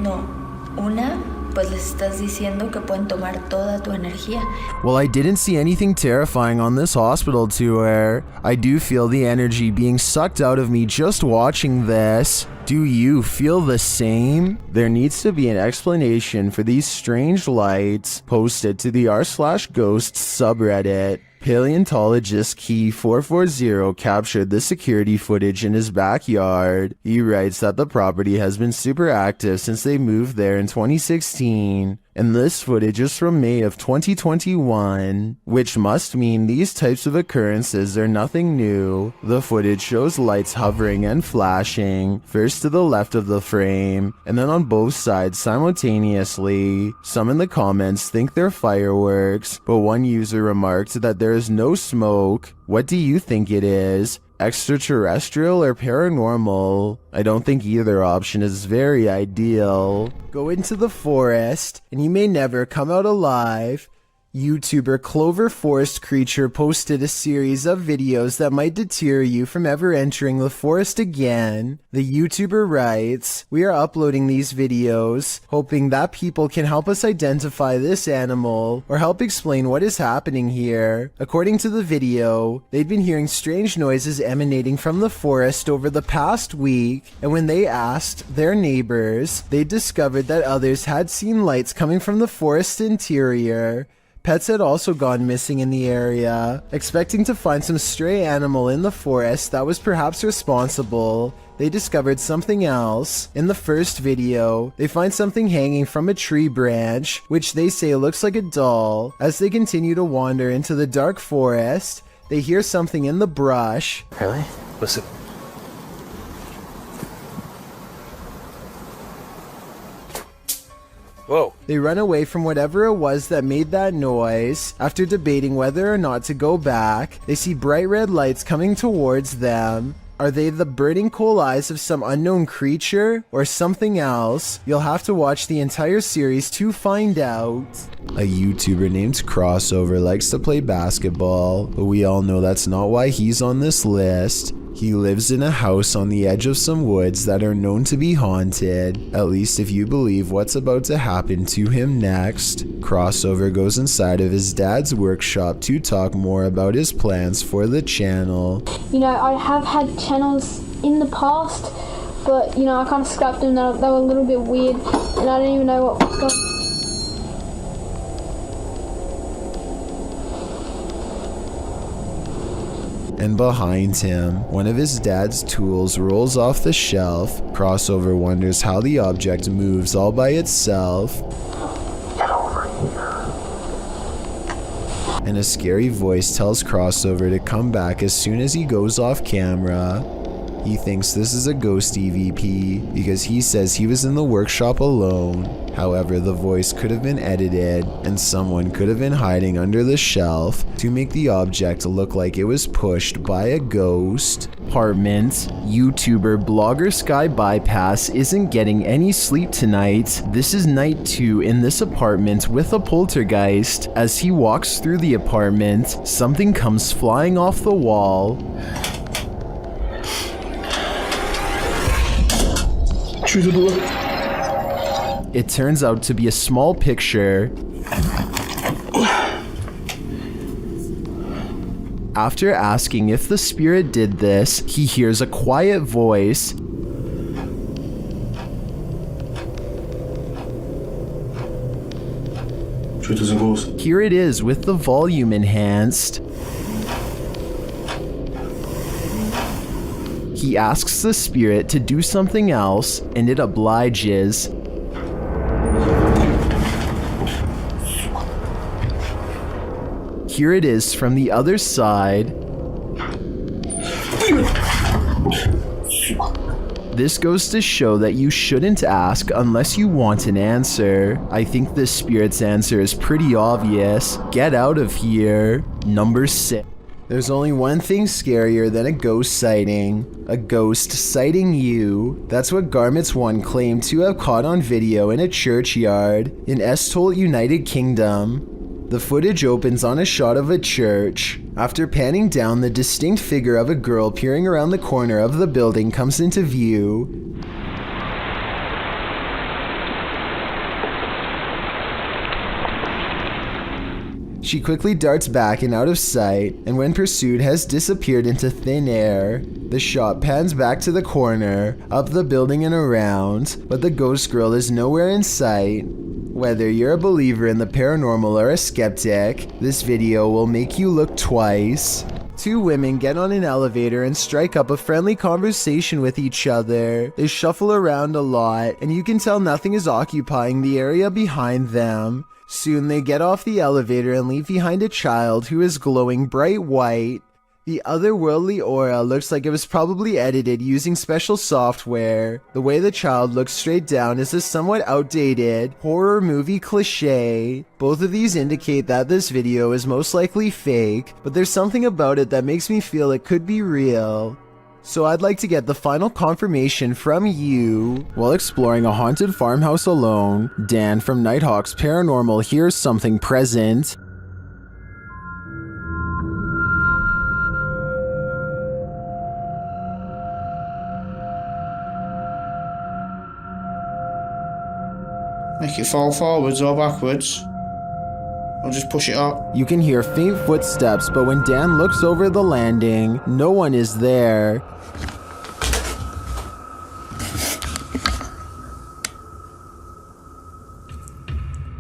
No. Una, pues les estás diciendo que pueden tomar toda tu energía. Well, I didn't see anything terrifying on this hospital tour. I do feel the energy being sucked out of me just watching this. Do you feel the same? There needs to be an explanation for these strange lights posted to the r/ghosts subreddit. Paleontologist Key 440 captured the security footage in his backyard. He writes that the property has been super active since they moved there in 2016. And this footage is from May of 2021, which must mean these types of occurrences are nothing new. The footage shows lights hovering and flashing, first to the left of the frame, and then on both sides simultaneously. Some in the comments think they're fireworks, but one user remarked that there is no smoke. What do you think it is? Extraterrestrial or paranormal? I don't think either option is very ideal. Go into the forest, and you may never come out alive. YouTuber Clover Forest Creature posted a series of videos that might deter you from ever entering the forest again. The YouTuber writes, "We are uploading these videos, hoping that people can help us identify this animal or help explain what is happening here." According to the video, they'd been hearing strange noises emanating from the forest over the past week, and when they asked their neighbors, they discovered that others had seen lights coming from the forest interior. Pets had also gone missing in the area. Expecting to find some stray animal in the forest that was perhaps responsible, they discovered something else. In the first video, they find something hanging from a tree branch, which they say looks like a doll. As they continue to wander into the dark forest, they hear something in the brush. Really? Listen. Whoa. They run away from whatever it was that made that noise. After debating whether or not to go back, they see bright red lights coming towards them. Are they the burning coal eyes of some unknown creature or something else? You'll have to watch the entire series to find out. A YouTuber named Crossover likes to play basketball, but we all know that's not why he's on this list. He lives in a house on the edge of some woods that are known to be haunted, at least if you believe what's about to happen to him next. Crossover goes inside of his dad's workshop to talk more about his plans for the channel. You know, I have had channels in the past, but you know, I kind of scrapped them. They were a little bit weird, and I don't even know what was going on. And behind him, one of his dad's tools rolls off the shelf. Crossover wonders how the object moves all by itself. Get over here. and a scary voice tells Crossover to come back as soon as he goes off camera. He thinks this is a ghost EVP because he says he was in the workshop alone. However, the voice could have been edited and someone could have been hiding under the shelf to make the object look like it was pushed by a ghost. Apartment. YouTuber blogger Sky Bypass isn't getting any sleep tonight. This is night 2 in this apartment with a poltergeist. As he walks through the apartment, something comes flying off the wall. It turns out to be a small picture. After asking if the spirit did this, he hears a quiet voice. Here it is with the volume enhanced. He asks the spirit to do something else, and it obliges. Here it is from the other side. This goes to show that you shouldn't ask unless you want an answer. I think this spirit's answer is pretty obvious. Get out of here. Number 6. There's only one thing scarier than a ghost sighting. A ghost sighting you. That's what Garments 1 claimed to have caught on video in a churchyard in Estholt, United Kingdom. The footage opens on a shot of a church. After panning down, the distinct figure of a girl peering around the corner of the building comes into view. She quickly darts back and out of sight, and when pursued has disappeared into thin air. The shot pans back to the corner, up the building and around, but the ghost girl is nowhere in sight. Whether you're a believer in the paranormal or a skeptic, this video will make you look twice. Two women get on an elevator and strike up a friendly conversation with each other. They shuffle around a lot, and you can tell nothing is occupying the area behind them. Soon they get off the elevator and leave behind a child who is glowing bright white. The otherworldly aura looks like it was probably edited using special software. The way the child looks straight down is a somewhat outdated horror movie cliche. Both of these indicate that this video is most likely fake, but there's something about it that makes me feel it could be real. So I'd like to get the final confirmation from you. While exploring a haunted farmhouse alone, Dan from Nighthawk's Paranormal hears something present. Make it fall forwards or backwards. I'll just push it up. You can hear faint footsteps, but when Dan looks over the landing, no one is there.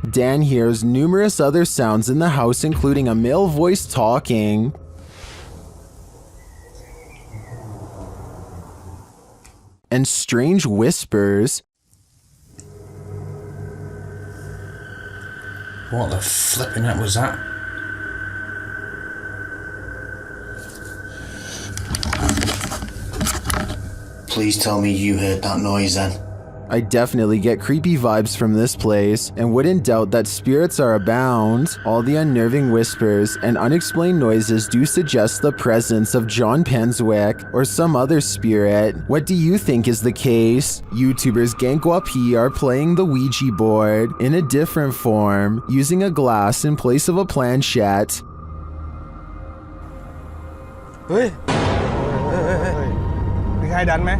Dan hears numerous other sounds in the house, including a male voice talking. And strange whispers. What the flipping heck was that? Please tell me you heard that noise then. I definitely get creepy vibes from this place, and wouldn't doubt that spirits are abound. All the unnerving whispers and unexplained noises do suggest the presence of John Penswick or some other spirit. What do you think is the case? YouTubers Gankwapi are playing the Ouija board in a different form, using a glass in place of a planchette. Hey. มีใครดันไหม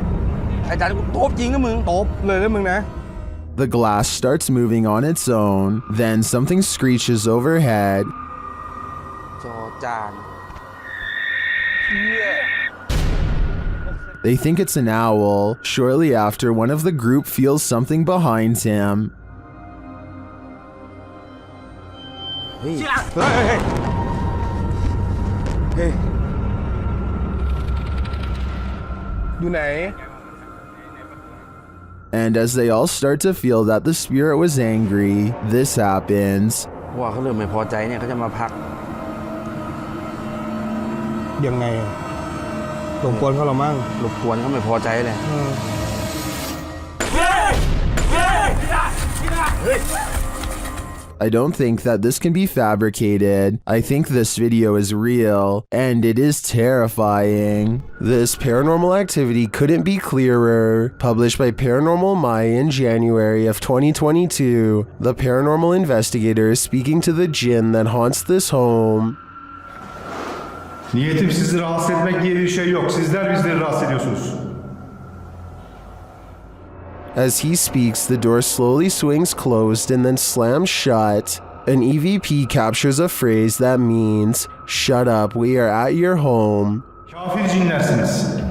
The glass starts moving on its own, then something screeches overhead. They think it's an owl. Shortly after, one of the group feels something behind him. Hey. And as they all start to feel that the spirit was angry, this happens. ยังไงรบกวนเขาเรามั่งรบกวนเขาไม่พอใจเลย I don't think that this can be fabricated. I think this video is real, and it is terrifying. This paranormal activity couldn't be clearer. Published by Paranormal Maya in January of 2022, the paranormal investigator is speaking to the jinn that haunts this home. Niyetim sizi rahatsız etmek diye bir şey yok. Sizler bizleri rahatsız ediyorsunuz. As he speaks, the door slowly swings closed and then slams shut. An EVP captures a phrase that means, "Shut up, we are at your home." Kafir cinlersiniz.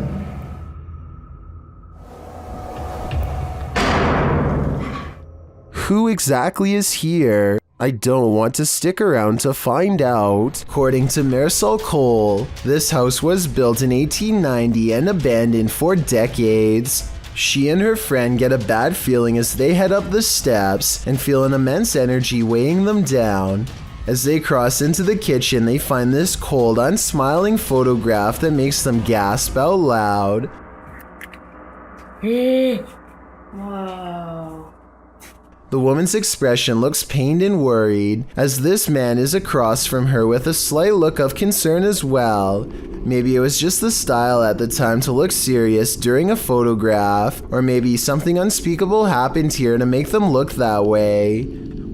Who exactly is here? I don't want to stick around to find out. According to Marisol Cole, this house was built in 1890 and abandoned for decades. She and her friend get a bad feeling as they head up the steps and feel an immense energy weighing them down. As they cross into the kitchen, they find this cold, unsmiling photograph that makes them gasp out loud. Wow. The woman's expression looks pained and worried, as this man is across from her with a slight look of concern as well. Maybe it was just the style at the time to look serious during a photograph, or maybe something unspeakable happened here to make them look that way.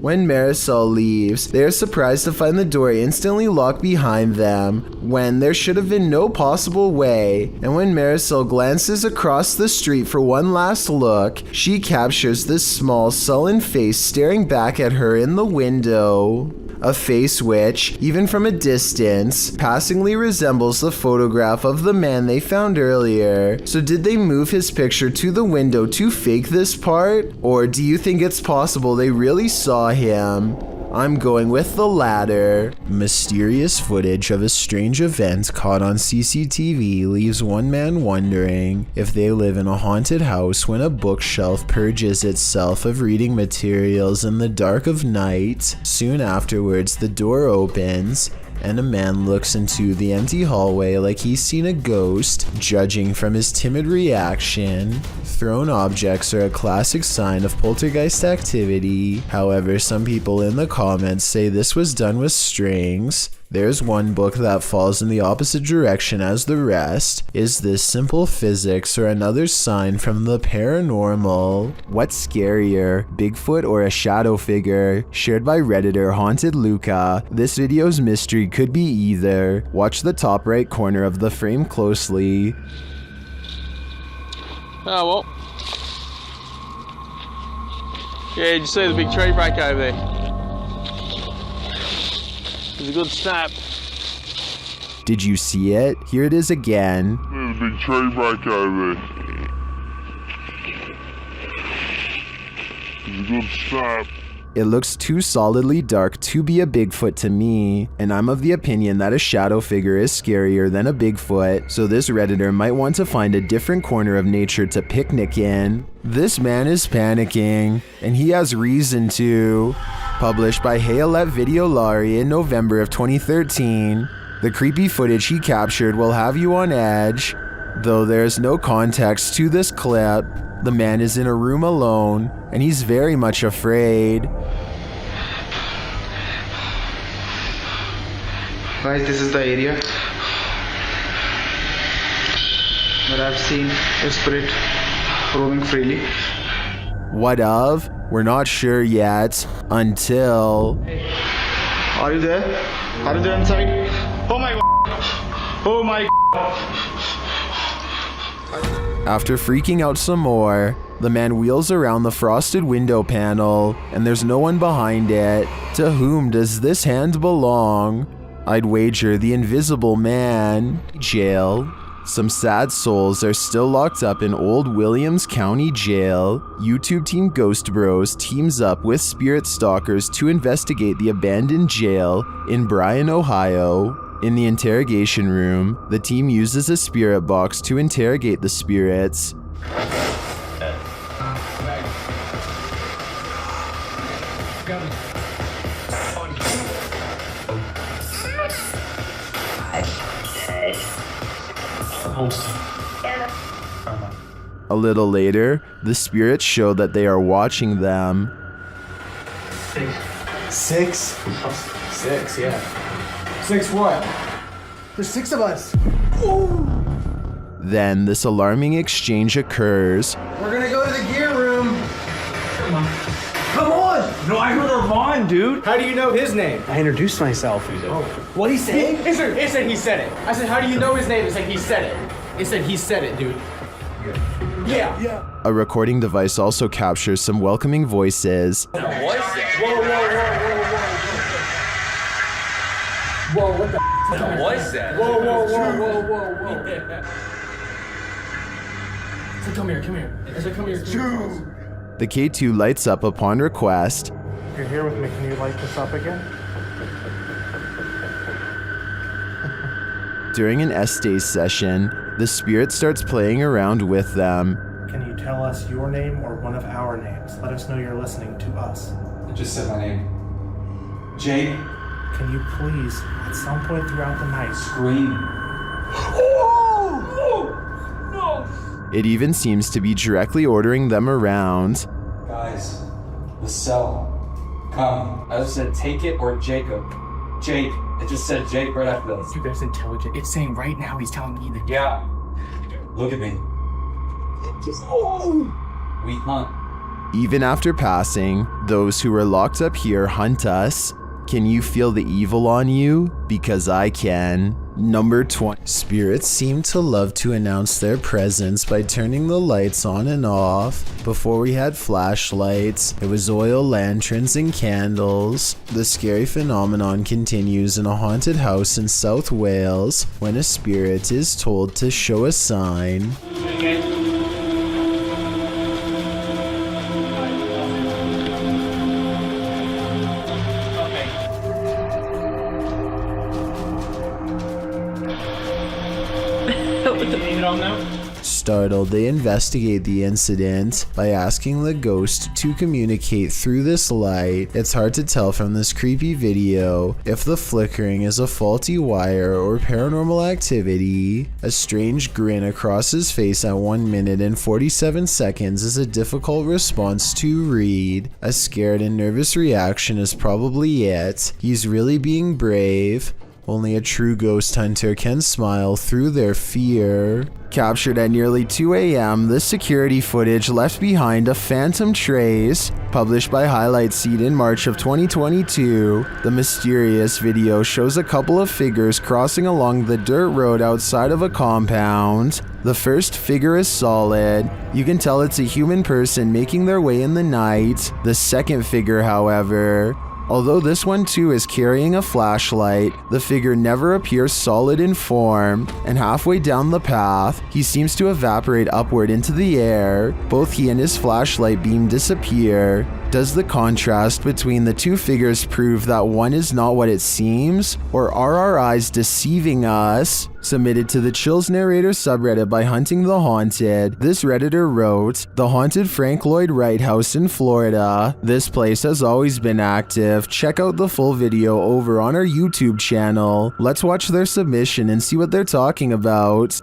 When Marisol leaves, they are surprised to find the door instantly locked behind them, when there should have been no possible way. And when Marisol glances across the street for one last look, she captures this small, sullen face staring back at her in the window. A face which, even from a distance, passingly resembles the photograph of the man they found earlier. So did they move his picture to the window to fake this part? Or do you think it's possible they really saw him? I'm going with the latter. Mysterious footage of a strange event caught on CCTV leaves one man wondering if they live in a haunted house when a bookshelf purges itself of reading materials in the dark of night. Soon afterwards, the door opens and a man looks into the empty hallway like he's seen a ghost. Judging from his timid reaction, thrown objects are a classic sign of poltergeist activity. However, some people in the comments say this was done with strings. There's one book that falls in the opposite direction as the rest. Is this simple physics or another sign from the paranormal? What's scarier, Bigfoot or a shadow figure? Shared by Redditor Haunted Luca. This video's mystery could be either. Watch the top right corner of the frame closely. Oh, well. Yeah, did you see the big tree break over there? It was a good snap. Did you see it? Here it is again. There's a big tree break over there. It was a good snap. It looks too solidly dark to be a Bigfoot to me, and I'm of the opinion that a shadow figure is scarier than a Bigfoot, so this Redditor might want to find a different corner of nature to picnic in. This man is panicking, and he has reason to. Published by Hayalet Videolari in November of 2013. The creepy footage he captured will have you on edge. Though there's no context to this clip, the man is in a room alone, and he's very much afraid. Guys, this is the area where I've seen a spirit roaming freely. What of? We're not sure yet, until... Hey, are you there? Are you there inside? Oh my god! Oh my god! After freaking out some more, the man wheels around the frosted window panel, and there's no one behind it. To whom does this hand belong? I'd wager the invisible man. Jail. Some sad souls are still locked up in Old Williams County Jail. YouTube team Ghost Bros teams up with spirit stalkers to investigate the abandoned jail in Bryan, Ohio. In the interrogation room, the team uses a spirit box to interrogate the spirits. A little later, the spirits show that they are watching them. 6? 6, yeah. 6 what? There's 6 of us. Then this alarming exchange occurs. We're gonna go to the gear room. Come on. Come on! No, I heard her mine, dude. How do you know his name? I introduced myself. What he say? It said he said it. I said, how do you know his name? It said he said it. It said he said it, dude. Yeah. A recording device also captures some welcoming voices. What is that? Whoa, what the What is that? Whoa. So come here. I said, come here. The K2 lights up upon request. You're here with me. Can you light this up again? During an S-Day session, the spirit starts playing around with them. Can you tell us your name or one of our names? Let us know you're listening to us. I just said my name. Jake. Can you please, at some point throughout the night, Scream. No! It even seems to be directly ordering them around. Guys, the cell. Come. I just said take it or Jacob. Jake. It just said Jake right after this. Dude, that's intelligent. It's saying right now he's telling me that. Yeah. Look at me. We hunt. Even after passing, those who are locked up here hunt us. Can you feel the evil on you? Because I can. Number 20. Spirits seem to love to announce their presence by turning the lights on and off. Before we had flashlights, it was oil lanterns and candles. The scary phenomenon continues in a haunted house in South Wales when a spirit is told to show a sign. Startled, they investigate the incident by asking the ghost to communicate through this light. It's hard to tell from this creepy video if the flickering is a faulty wire or paranormal activity. A strange grin across his face at 1 minute and 47 seconds is a difficult response to read. A scared and nervous reaction is probably it. He's really being brave. Only a true ghost hunter can smile through their fear. Captured at nearly 2 a.m., this security footage left behind a phantom trace. Published by Highlight Seed in March of 2022, the mysterious video shows a couple of figures crossing along the dirt road outside of a compound. The first figure is solid. You can tell it's a human person making their way in the night. The second figure, however, although this one too is carrying a flashlight, the figure never appears solid in form, and halfway down the path, he seems to evaporate upward into the air. Both he and his flashlight beam disappear. Does the contrast between the two figures prove that one is not what it seems, or are our eyes deceiving us? Submitted to the Chills Narrator subreddit by Hunting the Haunted, this redditor wrote, "The haunted Frank Lloyd Wright house in Florida. This place has always been active. Check out the full video over on our YouTube channel. Let's watch their submission and see what they're talking about."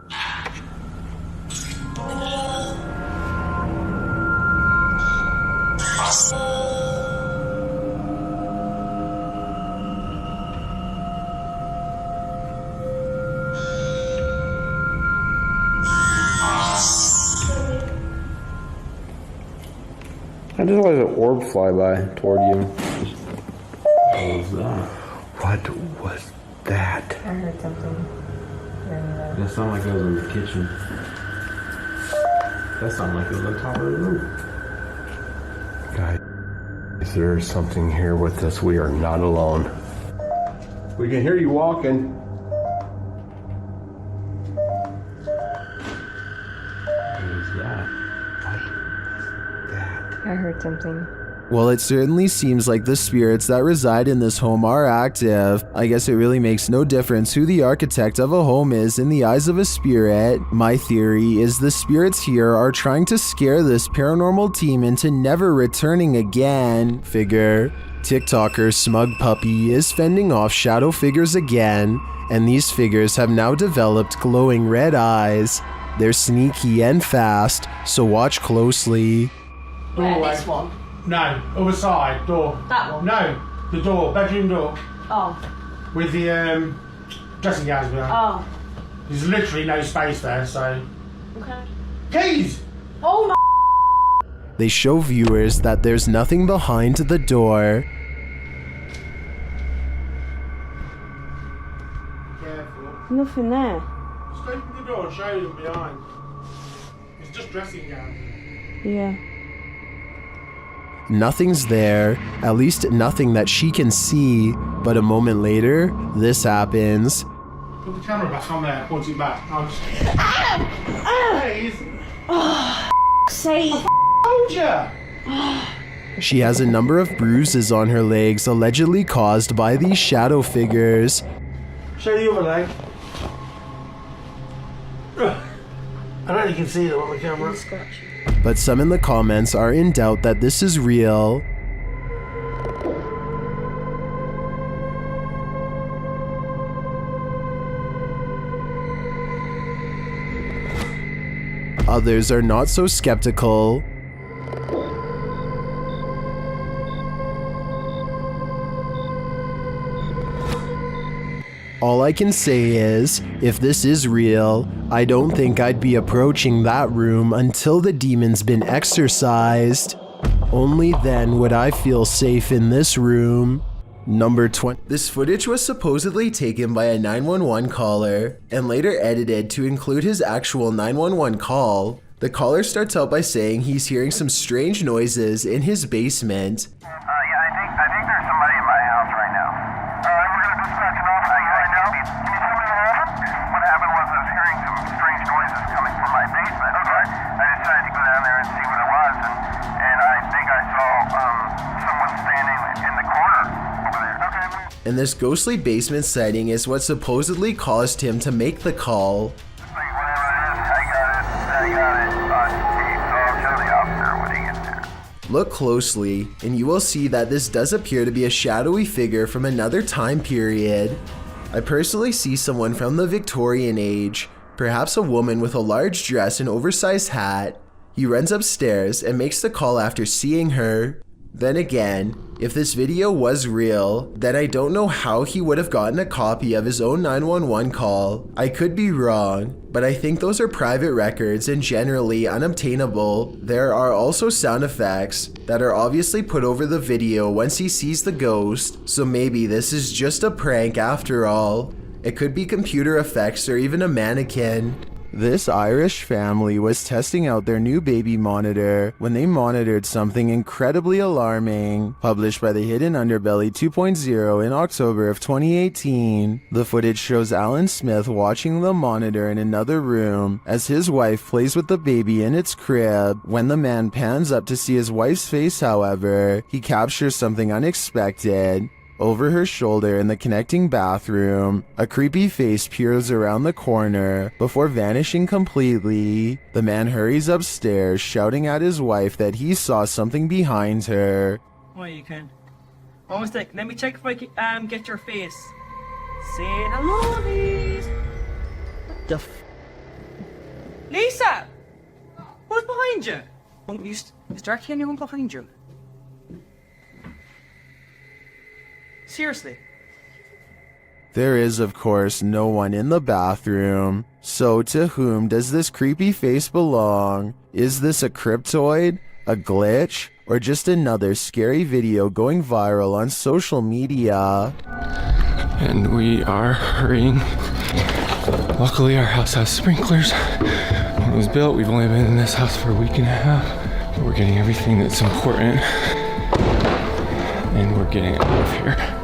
I just let an orb fly by toward you. What was that? I heard something. That sounded like it was in the kitchen. That sounded like it was on top of the roof. Guys, there's something here with us. We are not alone. We can hear you walking. What is that? I heard something. Well, it certainly seems like the spirits that reside in this home are active. I guess it really makes no difference who the architect of a home is in the eyes of a spirit. My theory is the spirits here are trying to scare this paranormal team into never returning again. Figure. TikToker Smug Puppy is fending off shadow figures again, and these figures have now developed glowing red eyes. They're sneaky and fast, so watch closely. This one? No, other side, door. That one? No, the door, bedroom door. Oh. With the dressing gowns behind. Oh. There's literally no space there, so... Okay. Keys! Oh my... They show viewers that there's nothing behind the door. Careful. Nothing there. Just open the door and show them behind. It's just dressing gowns. Yeah. Nothing's there, at least nothing that she can see, but a moment later, this happens. Put the camera back on there, point it back. I'm just... Please. Oh, sake. I told you. She has a number of bruises on her legs, allegedly caused by these shadow figures. Show the other leg. I don't know if you can see them on the camera. But some in the comments are in doubt that this is real. Others are not so skeptical. All I can say is, if this is real, I don't think I'd be approaching that room until the demon's been exorcised. Only then would I feel safe in this room. Number 20. This footage was supposedly taken by a 911 caller and later edited to include his actual 911 call. The caller starts out by saying he's hearing some strange noises in his basement. Yeah, I think there's somebody in my house right now. We're gonna dispatch an officer right now. Can you tell me what happened? What happened was I was hearing some strange noises coming from my basement. Okay. I decided to go down there and see what it was, and I think I saw someone standing in the corner over there. Okay. And this ghostly basement sighting is what supposedly caused him to make the call. Look closely, and you will see that this does appear to be a shadowy figure from another time period. I personally see someone from the Victorian age, perhaps a woman with a large dress and oversized hat. He runs upstairs and makes the call after seeing her. Then again, if this video was real, then I don't know how he would have gotten a copy of his own 911 call. I could be wrong, but I think those are private records and generally unobtainable. There are also sound effects that are obviously put over the video once he sees the ghost, so maybe this is just a prank after all. It could be computer effects or even a mannequin. This Irish family was testing out their new baby monitor when they monitored something incredibly alarming, published by the Hidden Underbelly 2.0 in October of 2018. The footage shows Alan Smith watching the monitor in another room as his wife plays with the baby in its crib. When the man pans up to see his wife's face, however, he captures something unexpected. Over her shoulder in the connecting bathroom, a creepy face peers around the corner before vanishing completely. The man hurries upstairs, shouting at his wife that he saw something behind her. Oh, you can. One sec, let me check if I can get your face. Say hello, please. What the Lisa! Who's behind you? Is there actually anyone behind you? Seriously? There is, of course, no one in the bathroom. So to whom does this creepy face belong? Is this a cryptoid, a glitch, or just another scary video going viral on social media? And we are hurrying. Luckily, our house has sprinklers. When it was built, we've only been in this house for a week and a half. But we're getting everything that's important. And we're getting out of here.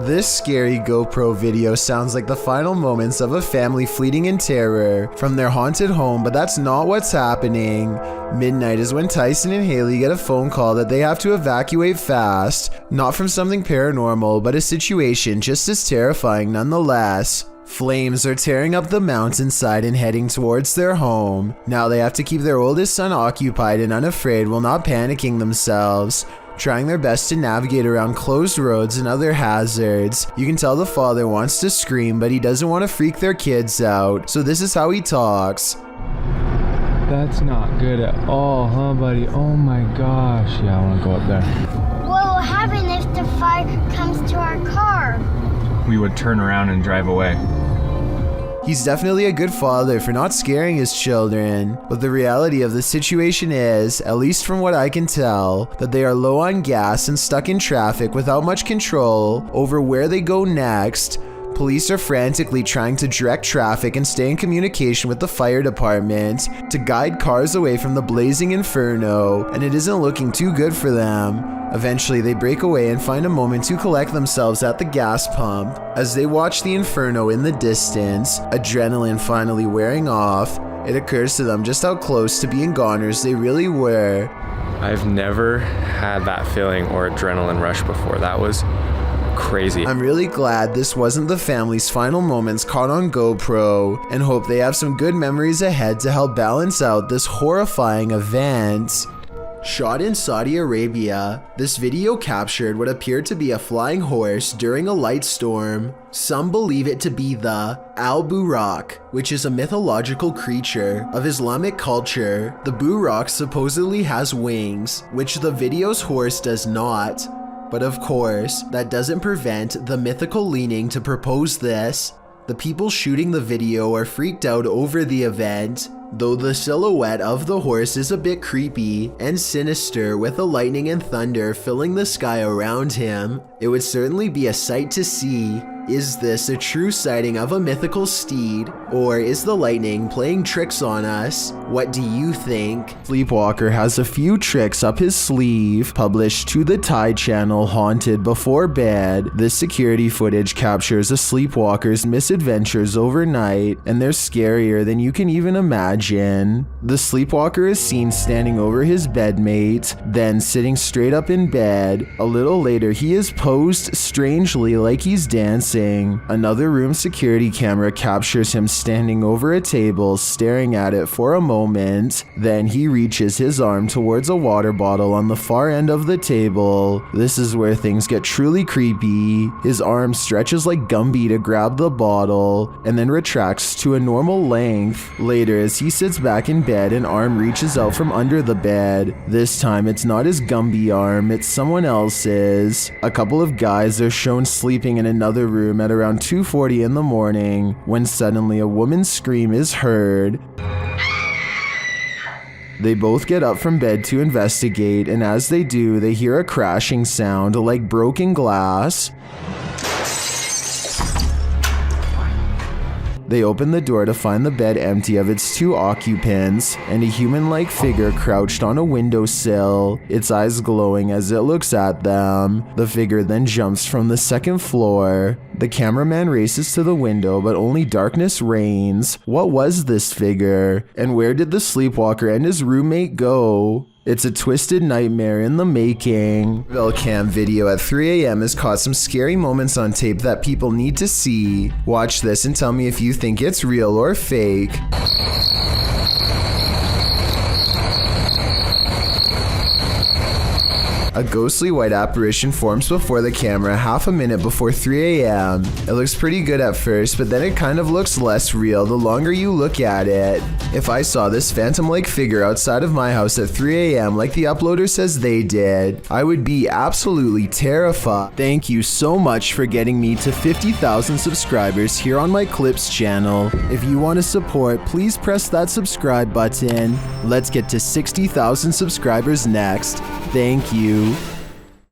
This scary GoPro video sounds like the final moments of a family fleeing in terror from their haunted home, but that's not what's happening. Midnight is when Tyson and Haley get a phone call that they have to evacuate fast, not from something paranormal, but a situation just as terrifying nonetheless. Flames are tearing up the mountainside and heading towards their home. Now they have to keep their oldest son occupied and unafraid while not panicking themselves. trying their best to navigate around closed roads and other hazards. You can tell the father wants to scream, but he doesn't want to freak their kids out, so this is how he talks. That's not good at all, huh, buddy? Oh my gosh. Yeah, I want to go up there. What will happen if the fire comes to our car? We would turn around and drive away. He's definitely a good father for not scaring his children, but the reality of the situation is, at least from what I can tell, that they are low on gas and stuck in traffic without much control over where they go next. Police are frantically trying to direct traffic and stay in communication with the fire department to guide cars away from the blazing inferno, and it isn't looking too good for them. Eventually, they break away and find a moment to collect themselves at the gas pump. As they watch the inferno in the distance, adrenaline finally wearing off, it occurs to them just how close to being goners they really were. I've never had that feeling or adrenaline rush before. That was crazy. I'm really glad this wasn't the family's final moments caught on GoPro, and hope they have some good memories ahead to help balance out this horrifying event. Shot in Saudi Arabia, this video captured what appeared to be a flying horse during a light storm. Some believe it to be the Al-Buraq, which is a mythological creature of Islamic culture. The Buraq supposedly has wings, which the video's horse does not. But of course, that doesn't prevent the mythical leaning to propose this. The people shooting the video are freaked out over the event, though the silhouette of the horse is a bit creepy and sinister with the lightning and thunder filling the sky around him. It would certainly be a sight to see. Is this a true sighting of a mythical steed, or is the lightning playing tricks on us? What do you think? Sleepwalker has a few tricks up his sleeve. Published to the Thai channel Haunted Before Bed, this security footage captures a sleepwalker's misadventures overnight, and they're scarier than you can even imagine. The sleepwalker is seen standing over his bedmate, then sitting straight up in bed. A little later, he is posed strangely like he's dancing. Another room security camera captures him standing over a table, staring at it for a moment. Then he reaches his arm towards a water bottle on the far end of the table. This is where things get truly creepy. His arm stretches like Gumby to grab the bottle, and then retracts to a normal length. Later, as he sits back in bed, an arm reaches out from under the bed. This time, it's not his Gumby arm, it's someone else's. A couple of guys are shown sleeping in another room at around 2:40 in the morning, when suddenly a woman's scream is heard. They both get up from bed to investigate, and as they do, they hear a crashing sound like broken glass. They open the door to find the bed empty of its two occupants, and a human-like figure crouched on a windowsill, its eyes glowing as it looks at them. The figure then jumps from the second floor. The cameraman races to the window, but only darkness reigns. What was this figure? And where did the sleepwalker and his roommate go? It's a twisted nightmare in the making. Cam video at 3 a.m. has caught some scary moments on tape that people need to see. Watch this and tell me if you think it's real or fake. A ghostly white apparition forms before the camera half a minute before 3 a.m. It looks pretty good at first, but then it kind of looks less real the longer you look at it. If I saw this phantom-like figure outside of my house at 3 a.m. like the uploader says they did, I would be absolutely terrified. Thank you so much for getting me to 50,000 subscribers here on my Clips channel. If you want to support, please press that subscribe button. Let's get to 60,000 subscribers next. Thank you.